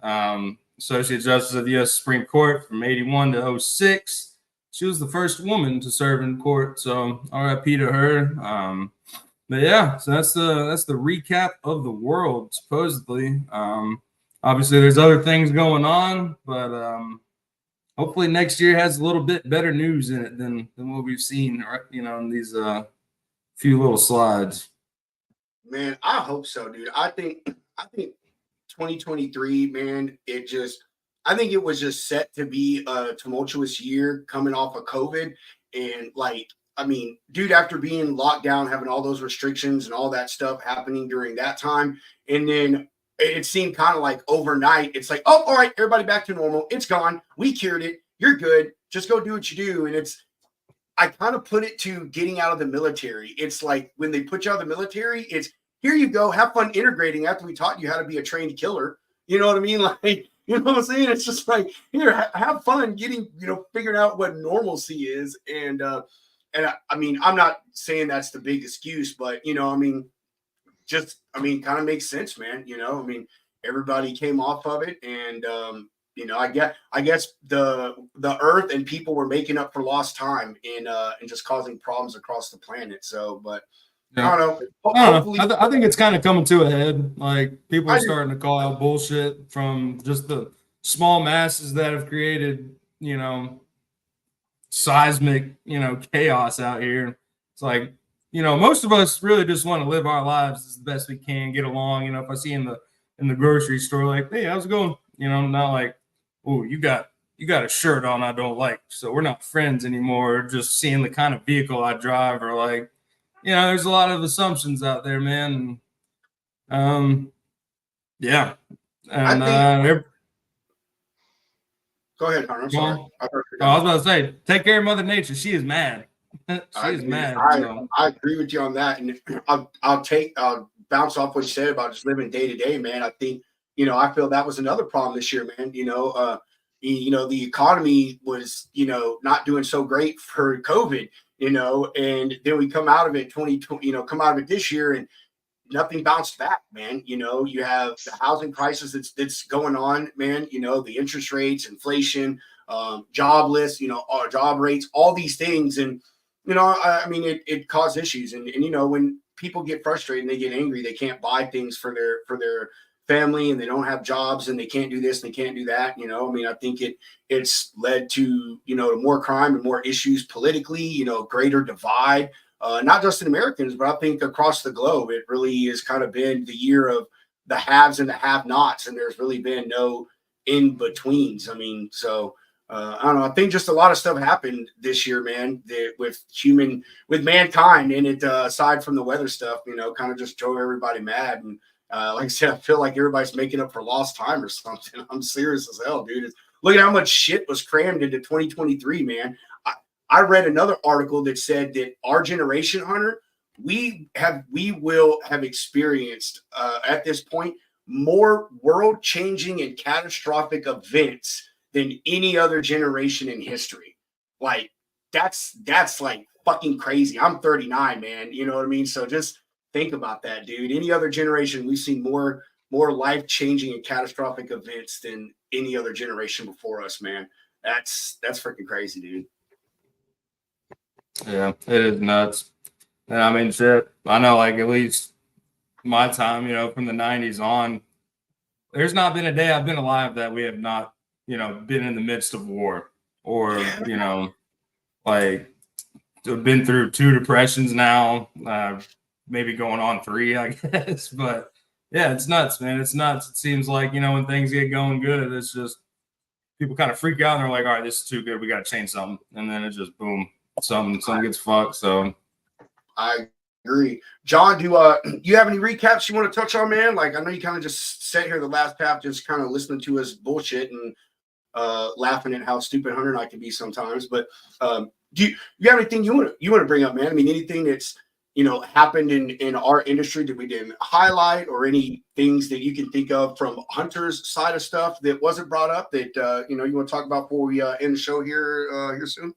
S1: Associate Justice of the U.S. Supreme Court from 81 to 06. She was the first woman to serve in court, so RIP to her. But yeah, so that's the recap of the world, supposedly. Obviously, there's other things going on, but hopefully next year has a little bit better news in it than what we've seen, you know, in these few little slides.
S2: Man, I hope so, dude. I think 2023, man, I think it was just set to be a tumultuous year coming off of COVID. And like, I mean, dude, after being locked down, having all those restrictions and all that stuff happening during that time, and then it seemed kind of like overnight, it's like, oh, all right, everybody back to normal. It's gone. We cured it. You're good. Just go do what you do. And I kind of put it to getting out of the military. It's like when they put you out of the military, it's here you go. Have fun integrating after we taught you how to be a trained killer. You know what I mean? Like, you know what I'm saying? It's just like, here, have fun getting, figuring out what normalcy is. And I mean, I'm not saying that's the big excuse, but, I mean, kind of makes sense, man. I mean, everybody came off of it. And, I guess the earth and people were making up for lost time and just causing problems across the planet. So, but yeah. I don't know.
S1: I think it's kind of coming to a head. Like people are starting to call out bullshit from just the small masses that have created, seismic, chaos out here. It's like most of us really just want to live our lives as best we can, get along. If I see in the grocery store, like, hey, how's it going? Not like, oh, you got a shirt on I don't like, so we're not friends anymore. Just seeing the kind of vehicle I drive, or like, there's a lot of assumptions out there, man. And, yeah,
S2: I
S1: and
S2: think. Go ahead, Hunter. I'm sorry.
S1: well, I was about to say, take care of Mother Nature. She is mad. She is mad. So.
S2: I agree with you on that, and I'll bounce off what you said about just living day to day, man. I think I feel that was another problem this year, man. The economy was not doing so great for COVID, and then we come out of it 2020, come out of it this year, and nothing bounced back, man. You have the housing crisis that's going on, man. The interest rates, inflation, jobless, job rates, all these things, and I mean, it caused issues, and when people get frustrated and they get angry, they can't buy things for their family, and they don't have jobs, and they can't do this and they can't do that. I mean, I think it's led to to more crime and more issues politically. Greater divide. Not just in Americans, but I think across the globe, it really has kind of been the year of the haves and the have-nots, and there's really been no in-betweens. I mean, so I don't know. I think just a lot of stuff happened this year, man, with mankind, and it aside from the weather stuff, kind of just drove everybody mad. And like I said, I feel like everybody's making up for lost time or something. I'm serious as hell, dude. Look at how much shit was crammed into 2023, man. I read another article that said that our generation, Hunter, we will have experienced at this point more world-changing and catastrophic events than any other generation in history. Like that's like fucking crazy. I'm 39, man. You know what I mean? So just think about that, dude. Any other generation, we've seen more life-changing and catastrophic events than any other generation before us, man. That's freaking crazy, dude.
S1: Yeah, it is nuts. And I mean, shit. I know, like, at least my time, from the 90s on, there's not been a day I've been alive that we have not, been in the midst of war, or, like, been through 2 depressions now, maybe going on 3, I guess. But yeah, it's nuts, man. It's nuts. It seems like, when things get going good, it's just people kind of freak out and they're like, all right, this is too good. We got to change something. And then it just boom. Something gets fucked. So
S2: I agree. John, do you have any recaps you want to touch on, man? Like, I know you kind of just sat here the last half just kind of listening to us bullshit and laughing at how stupid Hunter and I can be sometimes. But do you have anything you want to bring up, man? I memean, anything that's happened in our industry that we didn't highlight, or any things that you can think of from Hunter's side of stuff that wasn't brought up that you want to talk about before we end the show here soon?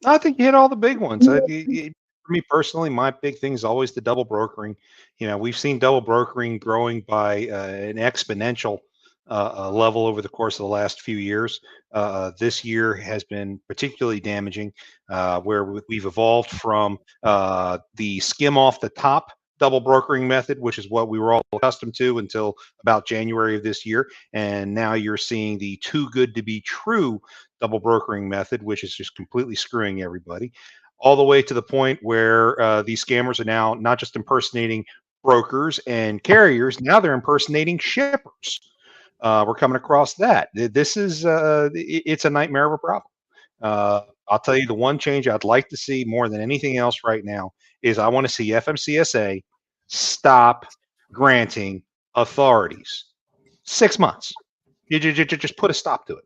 S4: I think you hit all the big ones. For me personally, my big thing is always the double brokering. We've seen double brokering growing by an exponential level over the course of the last few years. This year has been particularly damaging, where we've evolved from the skim off the top double brokering method, which is what we were all accustomed to until about January of this year. And now you're seeing the too good to be true double brokering method, which is just completely screwing everybody, all the way to the point where these scammers are now not just impersonating brokers and carriers, now they're impersonating shippers. We're coming across that. This is it's a nightmare of a problem. I'll tell you, the one change I'd like to see more than anything else right now is I want to see FMCSA stop granting authorities 6 months. You just put a stop to it.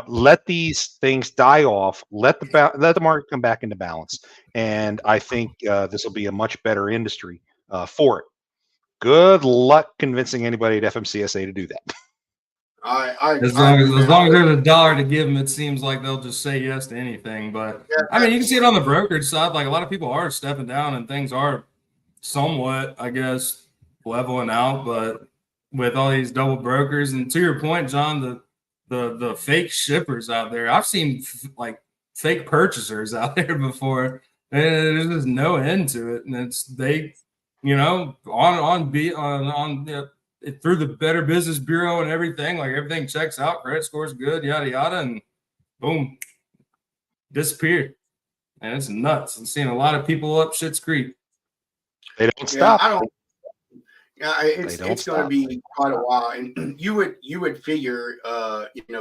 S4: Let these things die off. Let the market come back into balance, and I think this will be a much better industry for it. Good luck convincing anybody at FMCSA to do that.
S1: As long as there's a dollar to give them, it seems like they'll just say yes to anything. But
S2: Yeah,
S1: I mean, you can see it on the brokerage side. Like, a lot of people are stepping down, and things are somewhat, I guess, leveling out. But with all these double brokers, and to your point, John, the fake shippers out there, I've seen like fake purchasers out there before. And there's just no end to it, and it's through the Better Business Bureau and everything, like, everything checks out, credit score's good, yada yada, and boom, disappeared. And it's nuts. I'm seeing a lot of people up Shit's Creek.
S4: They don't stop.
S2: I don't. Yeah, it's
S4: don't
S2: going to
S4: stop.
S2: be quite a while, and you would figure,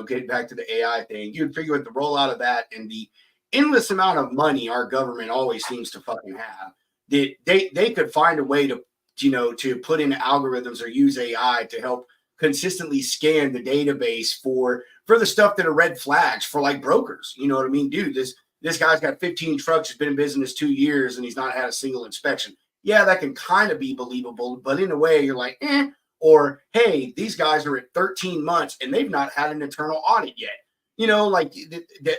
S2: getting back to the AI thing, you would figure with the rollout of that and the endless amount of money our government always seems to fucking have, that they could find a way to to put in algorithms or use AI to help consistently scan the database for the stuff that are red flags for like brokers. You know what I mean, dude? This guy's got 15 trucks, he's been in business 2 years, and he's not had a single inspection. Yeah, that can kind of be believable, but in a way you're like, or hey, these guys are at 13 months and they've not had an internal audit yet. Like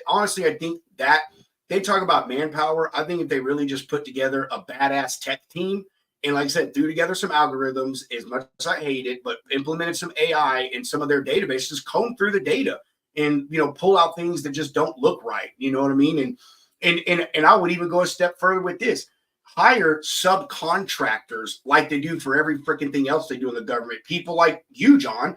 S2: honestly, I think that they talk about manpower. I think if they really just put together a badass tech team and, like I said, threw together some algorithms, as much as I hate it, but implemented some AI in some of their databases, comb through the data and, pull out things that just don't look right. You know what I mean? And I would even go a step further with this. Hire subcontractors like they do for every freaking thing else they do in the government. People like you, John.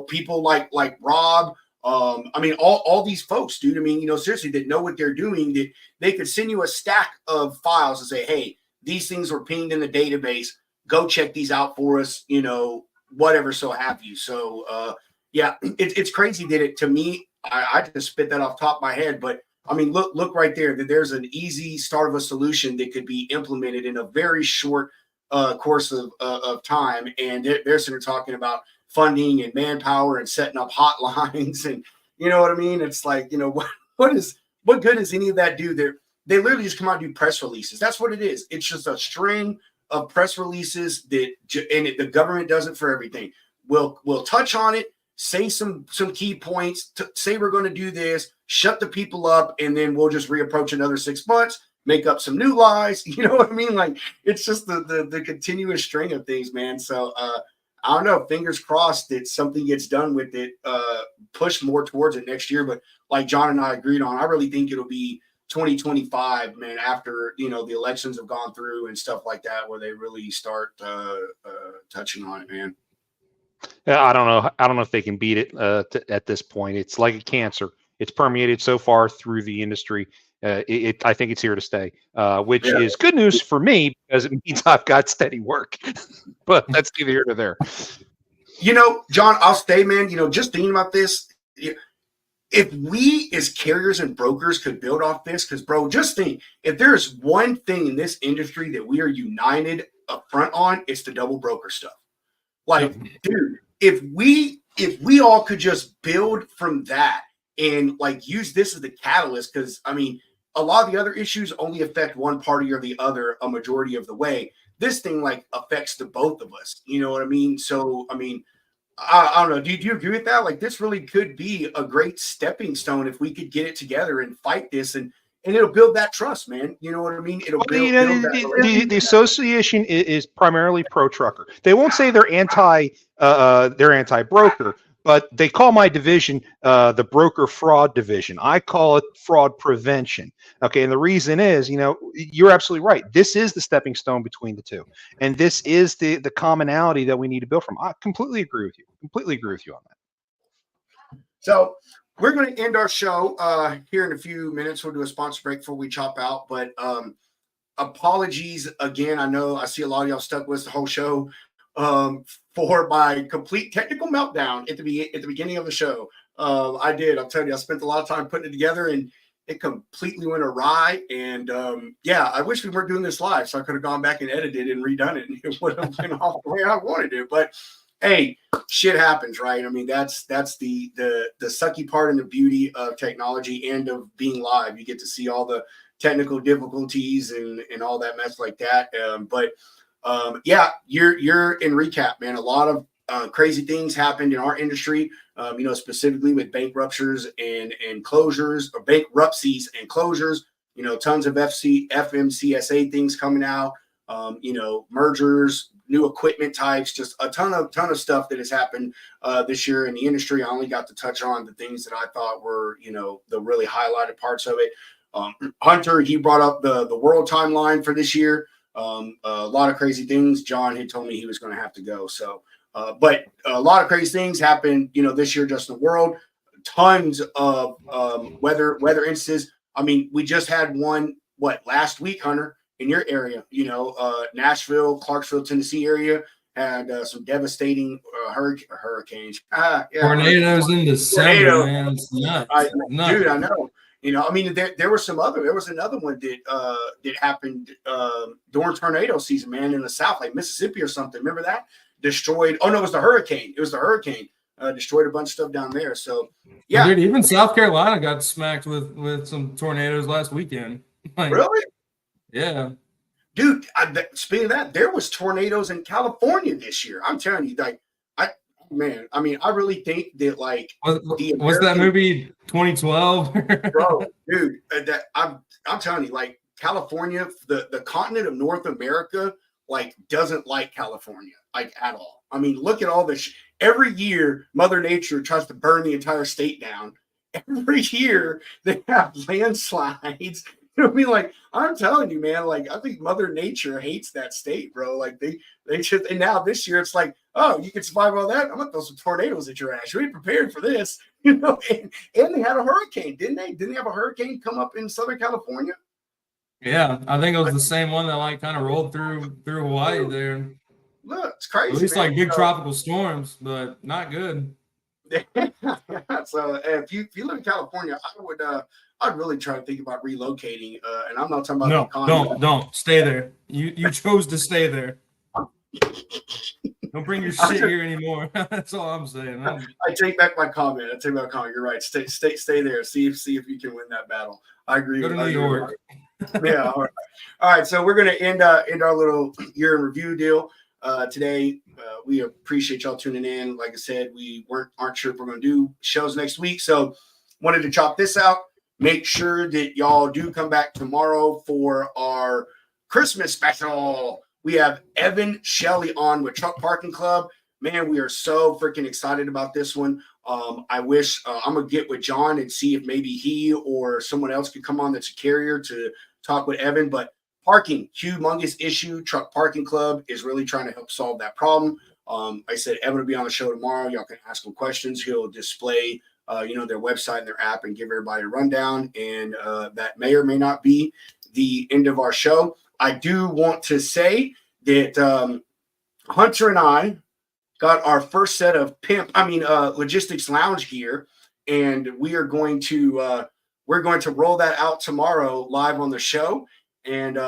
S2: People like Rob. All these folks, dude. I mean, seriously, that know what they're doing. That they could send you a stack of files and say, "Hey, these things were pinged in the database. Go check these out for us." Whatever, so have you. So, yeah, it's crazy that to me, I just spit that off the top of my head, but. I mean, look right there. That there's an easy start of a solution that could be implemented in a very short course of time. And they're sort of talking about funding and manpower and setting up hotlines, and you know what I mean. It's like, what good does any of that do? They literally just come out and do press releases. That's what it is. It's just a string of press releases the government does it for everything. We'll touch on it. Say some key points, say we're going to do this, shut the people up, and then we'll just reapproach another 6 months, make up some new lies. You know what I mean? Like, it's just the continuous string of things, man. So I don't know, fingers crossed that something gets done with it, push more towards it next year. But like John and I agreed on, I really think it'll be 2025, man, after, the elections have gone through and stuff like that, where they really start touching on it, man.
S4: Yeah, I don't know. I don't know if they can beat it at this point. It's like a cancer. It's permeated so far through the industry. I think it's here to stay, which is good news for me because it means I've got steady work. But that's neither here nor there.
S2: John, I'll stay, man. Just thinking about this, if we as carriers and brokers could build off this, because, bro, just think, if there's one thing in this industry that we are united up front on, it's the double broker stuff. Like, dude, if we all could just build from that and like use this as the catalyst, because I mean, a lot of the other issues only affect one party or the other a majority of the way. This thing like affects the both of us. You know what I mean? So, I mean, I don't know. Do you agree with that? Like, this really could be a great stepping stone if we could get it together and fight this, and it'll build that trust, man. You know what I mean? It'll build
S4: the association is primarily pro trucker. They won't say they're anti broker, but they call my division the broker fraud division. I call it fraud prevention. Okay, and the reason is, you're absolutely right. This is the stepping stone between the two, and this is the commonality that we need to build from. I completely agree with you. Completely agree with you on that.
S2: So we're going to end our show here in a few minutes. We'll do a sponsor break before we chop out. But apologies again. I know I see a lot of y'all stuck with us the whole show for my complete technical meltdown at the beginning of the show. I did. I'll tell you, I spent a lot of time putting it together, and it completely went awry. And I wish we weren't doing this live, so I could have gone back and edited and redone it, and it would have been off the way I wanted it. But hey, shit happens, right? I mean, that's the sucky part and the beauty of technology and of being live. You get to see all the technical difficulties and all that mess like that. You're in recap, man. A lot of crazy things happened in our industry, specifically with bankruptcies and closures, or bankruptcies and closures. Tons of FMCSA things coming out. Mergers, new equipment types, just a ton of stuff that has happened this year in the industry. I only got to touch on the things that I thought were, the really highlighted parts of it. Hunter, he brought up the world timeline for this year. A lot of crazy things. John had told me he was going to have to go. So, but a lot of crazy things happened, this year just in the world. Tons of weather instances. I mean, we just had one, last week, Hunter, in your area, Nashville, Clarksville, Tennessee area had some devastating hurricanes. Yeah,
S1: Tornadoes in December,
S2: tornado.
S1: man. It's nuts. Nuts.
S2: Dude, I know. I mean, there was another one that happened during tornado season, man, in the South, like Mississippi or something. Remember that? Destroyed. Oh no, it was the hurricane. Destroyed a bunch of stuff down there. So yeah,
S1: dude, even South Carolina got smacked with some tornadoes last weekend. Like,
S2: really?
S1: Yeah.
S2: Dude, speaking of that, there was tornadoes in California this year. I'm telling you, like, I really think that, like,
S1: was that movie 2012?
S2: Bro, dude, I'm telling you, like, California, the continent of North America, like, doesn't like California, like, at all. I mean, look at all this. Every year, Mother Nature tries to burn the entire state down. Every year, they have landslides. I mean, like, I'm telling you, man, like, I think Mother Nature hates that state, bro. Like, they just, and now this year it's like, oh, you can survive all that? I'm gonna throw some tornadoes at your ass. You ain't prepared for this, and they had a hurricane, didn't they? Didn't they have a hurricane come up in Southern California?
S1: Yeah, I think it was the same one that, like, kind of rolled through Hawaii there.
S2: Look, it's crazy.
S1: At least, man, like, big tropical storms, but not good.
S2: So if you live in California, I'd really try to think about relocating. And I'm not talking about
S1: don't stay there. You chose to stay there. Don't bring your shit here anymore. That's all I'm saying.
S2: I take back my comment. You're right. Stay there. See if you can win that battle. I agree.
S1: Go to New York.
S2: Yeah. All right. So we're gonna end our little year in review deal today. We appreciate y'all tuning in. Like I said, we aren't sure if we're gonna do shows next week, so wanted to chop this out. Make sure that y'all do come back tomorrow for our Christmas special. We have Evan Shelley on with Truck Parking Club. Man, we are so freaking excited about this one. I wish I'm going to get with John and see if maybe he or someone else could come on that's a carrier to talk with Evan. But parking, humongous issue. Truck Parking Club is really trying to help solve that problem. I said Evan will be on the show tomorrow. Y'all can ask him questions. He'll display their website and their app and give everybody a rundown. And that may or may not be the end of our show. I do want to say that Hunter and I got our first set of logistics lounge gear, and we are going to roll that out tomorrow live on the show. And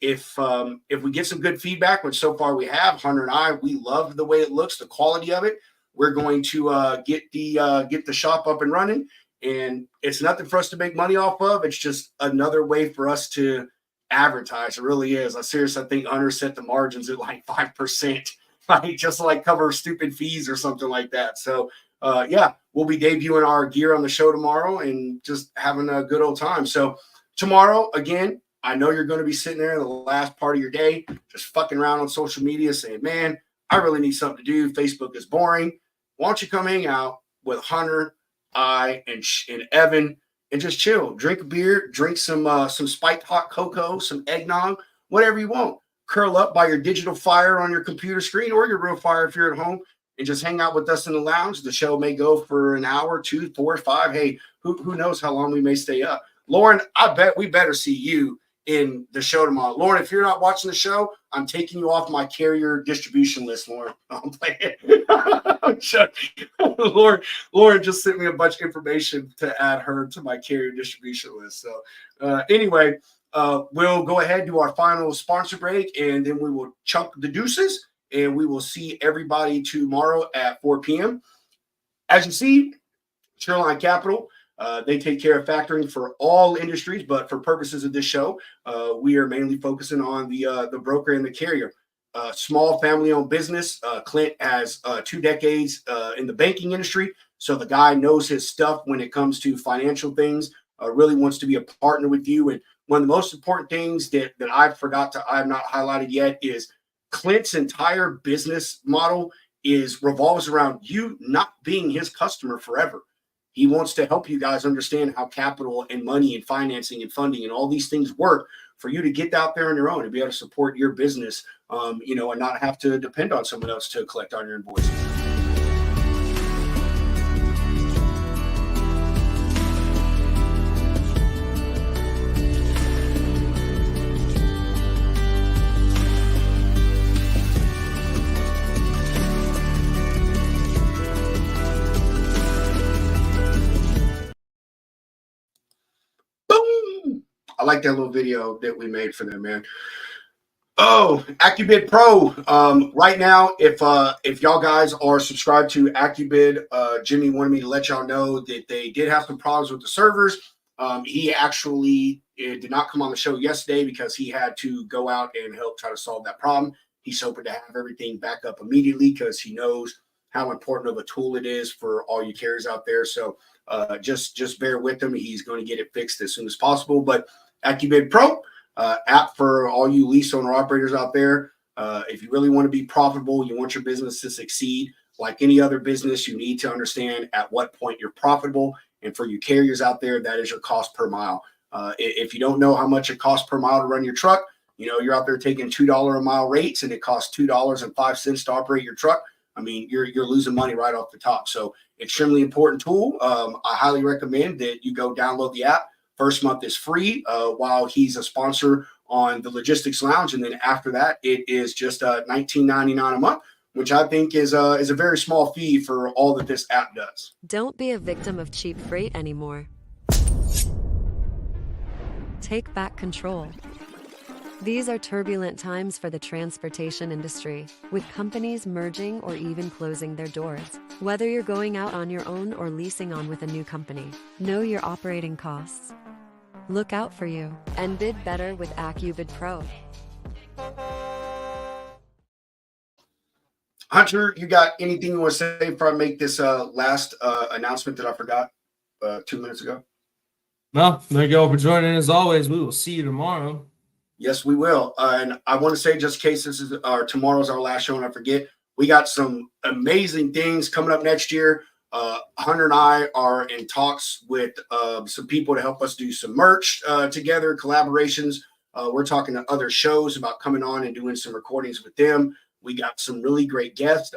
S2: if we get some good feedback, which so far we have, Hunter and I, we love the way it looks, the quality of it. We're going to get the shop up and running, and it's nothing for us to make money off of. It's just another way for us to advertise. It really is. I think Hunter set the margins at like 5%, like just to like cover stupid fees or something like that. So we'll be debuting our gear on the show tomorrow and just having a good old time. So tomorrow, again, I know you're going to be sitting there in the last part of your day, just fucking around on social media saying, man, I really need something to do. Facebook is boring. Why don't you come hang out with Hunter, I, and Evan, and just chill, drink a beer, drink some spiked hot cocoa, some eggnog, whatever you want. Curl up by your digital fire on your computer screen or your real fire if you're at home, and just hang out with us in the lounge. The show may go for an hour, 2, 4, 5. Hey, who knows how long we may stay up. Lauren, I bet we better see you in the show tomorrow. Lauren, if you're not watching the show, I'm taking you off my carrier distribution list, Lauren. I'm playing. Lauren just sent me a bunch of information to add her to my carrier distribution list. So anyway, we'll go ahead and do our final sponsor break, and then we will chunk the deuces, and we will see everybody tomorrow at 4 p.m. As you see, Shoreline Capital, they take care of factoring for all industries, but for purposes of this show, we are mainly focusing on the broker and the carrier. Small family-owned business. Clint has 2 decades in the banking industry, so the guy knows his stuff when it comes to financial things. Really wants to be a partner with you. And one of the most important things that I've not highlighted yet is Clint's entire business model revolves around you not being his customer forever. He wants to help you guys understand how capital and money and financing and funding and all these things work for you to get out there on your own and be able to support your business, and not have to depend on someone else to collect on your invoices. like that little video that we made for them, man. Oh, AccuBid Pro. Right now, if y'all guys are subscribed to AccuBid, Jimmy wanted me to let y'all know that they did have some problems with the servers. He actually did not come on the show yesterday because he had to go out and help try to solve that problem. He's hoping to have everything back up immediately because he knows how important of a tool it is for all you carriers out there. So just bear with him. He's going to get it fixed as soon as possible. But AccuBid Pro, app for all you lease owner operators out there. If you really want to be profitable, you want your business to succeed, like any other business, you need to understand at what point you're profitable. And for you carriers out there, that is your cost per mile. If you don't know how much it costs per mile to run your truck, you know, you're out there taking $2 a mile rates and it costs $2.05 to operate your truck. I mean, you're losing money right off the top. So extremely important tool. I highly recommend that you go download the app. First month is free while he's a sponsor on the Logistics Lounge. And then after that, it is just $19.99 a month, which I think is a very small fee for all that this app does.
S3: Don't be a victim of cheap freight anymore. Take back control. These are turbulent times for the transportation industry, with companies merging or even closing their doors. Whether you're going out on your own or leasing on with a new company, know your operating costs. Look out for you and bid better with AccuBid Pro.
S2: Hunter, you got anything you want to say before I make this last announcement that I forgot 2 minutes ago?
S1: No, thank you all for joining. As always, we will see you tomorrow.
S2: Yes, we will. And I want to say, just in case this is tomorrow's our last show and I forget, we got some amazing things coming up next year. Hunter and I are in talks with some people to help us do some merch together, collaborations. We're talking to other shows about coming on and doing some recordings with them. We got some really great guests.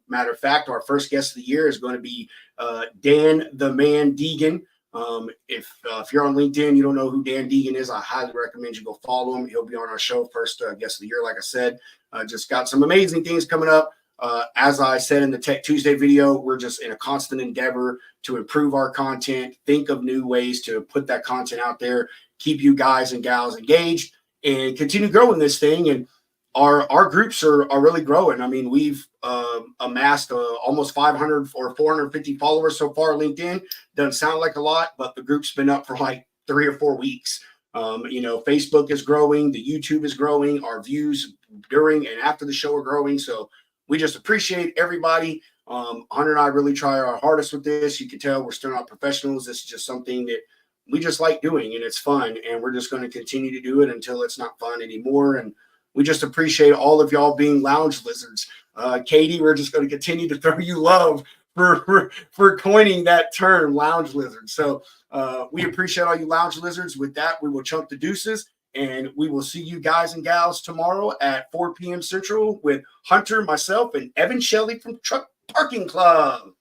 S2: Matter of fact, our first guest of the year is going to be Dan the Man Deegan. If you're on LinkedIn, you don't know who Dan Deegan is, I highly recommend you go follow him. He'll be on our show, first guest of the year. Like I said, just got some amazing things coming up. As I said in the Tech Tuesday video, we're just in a constant endeavor to improve our content, think of new ways to put that content out there, keep you guys and gals engaged, and continue growing this thing. And our groups are really growing. I mean, we've amassed almost 500 or 450 followers so far on LinkedIn. Doesn't sound like a lot, but the group's been up for like 3 or 4 weeks. Facebook is growing, the YouTube is growing, our views during and after the show are growing. So we just appreciate everybody. Hunter and I really try our hardest with this. You can tell we're still not professionals. This is just something that we just like doing, and it's fun. And we're just going to continue to do it until it's not fun anymore. And we just appreciate all of y'all being lounge lizards. Katie, we're just going to continue to throw you love for coining that term, lounge lizard. So we appreciate all you lounge lizards. With that, we will chunk the deuces, and we will see you guys and gals tomorrow at 4 p.m. Central with Hunter, myself, and Evan Shelley from Truck Parking Club.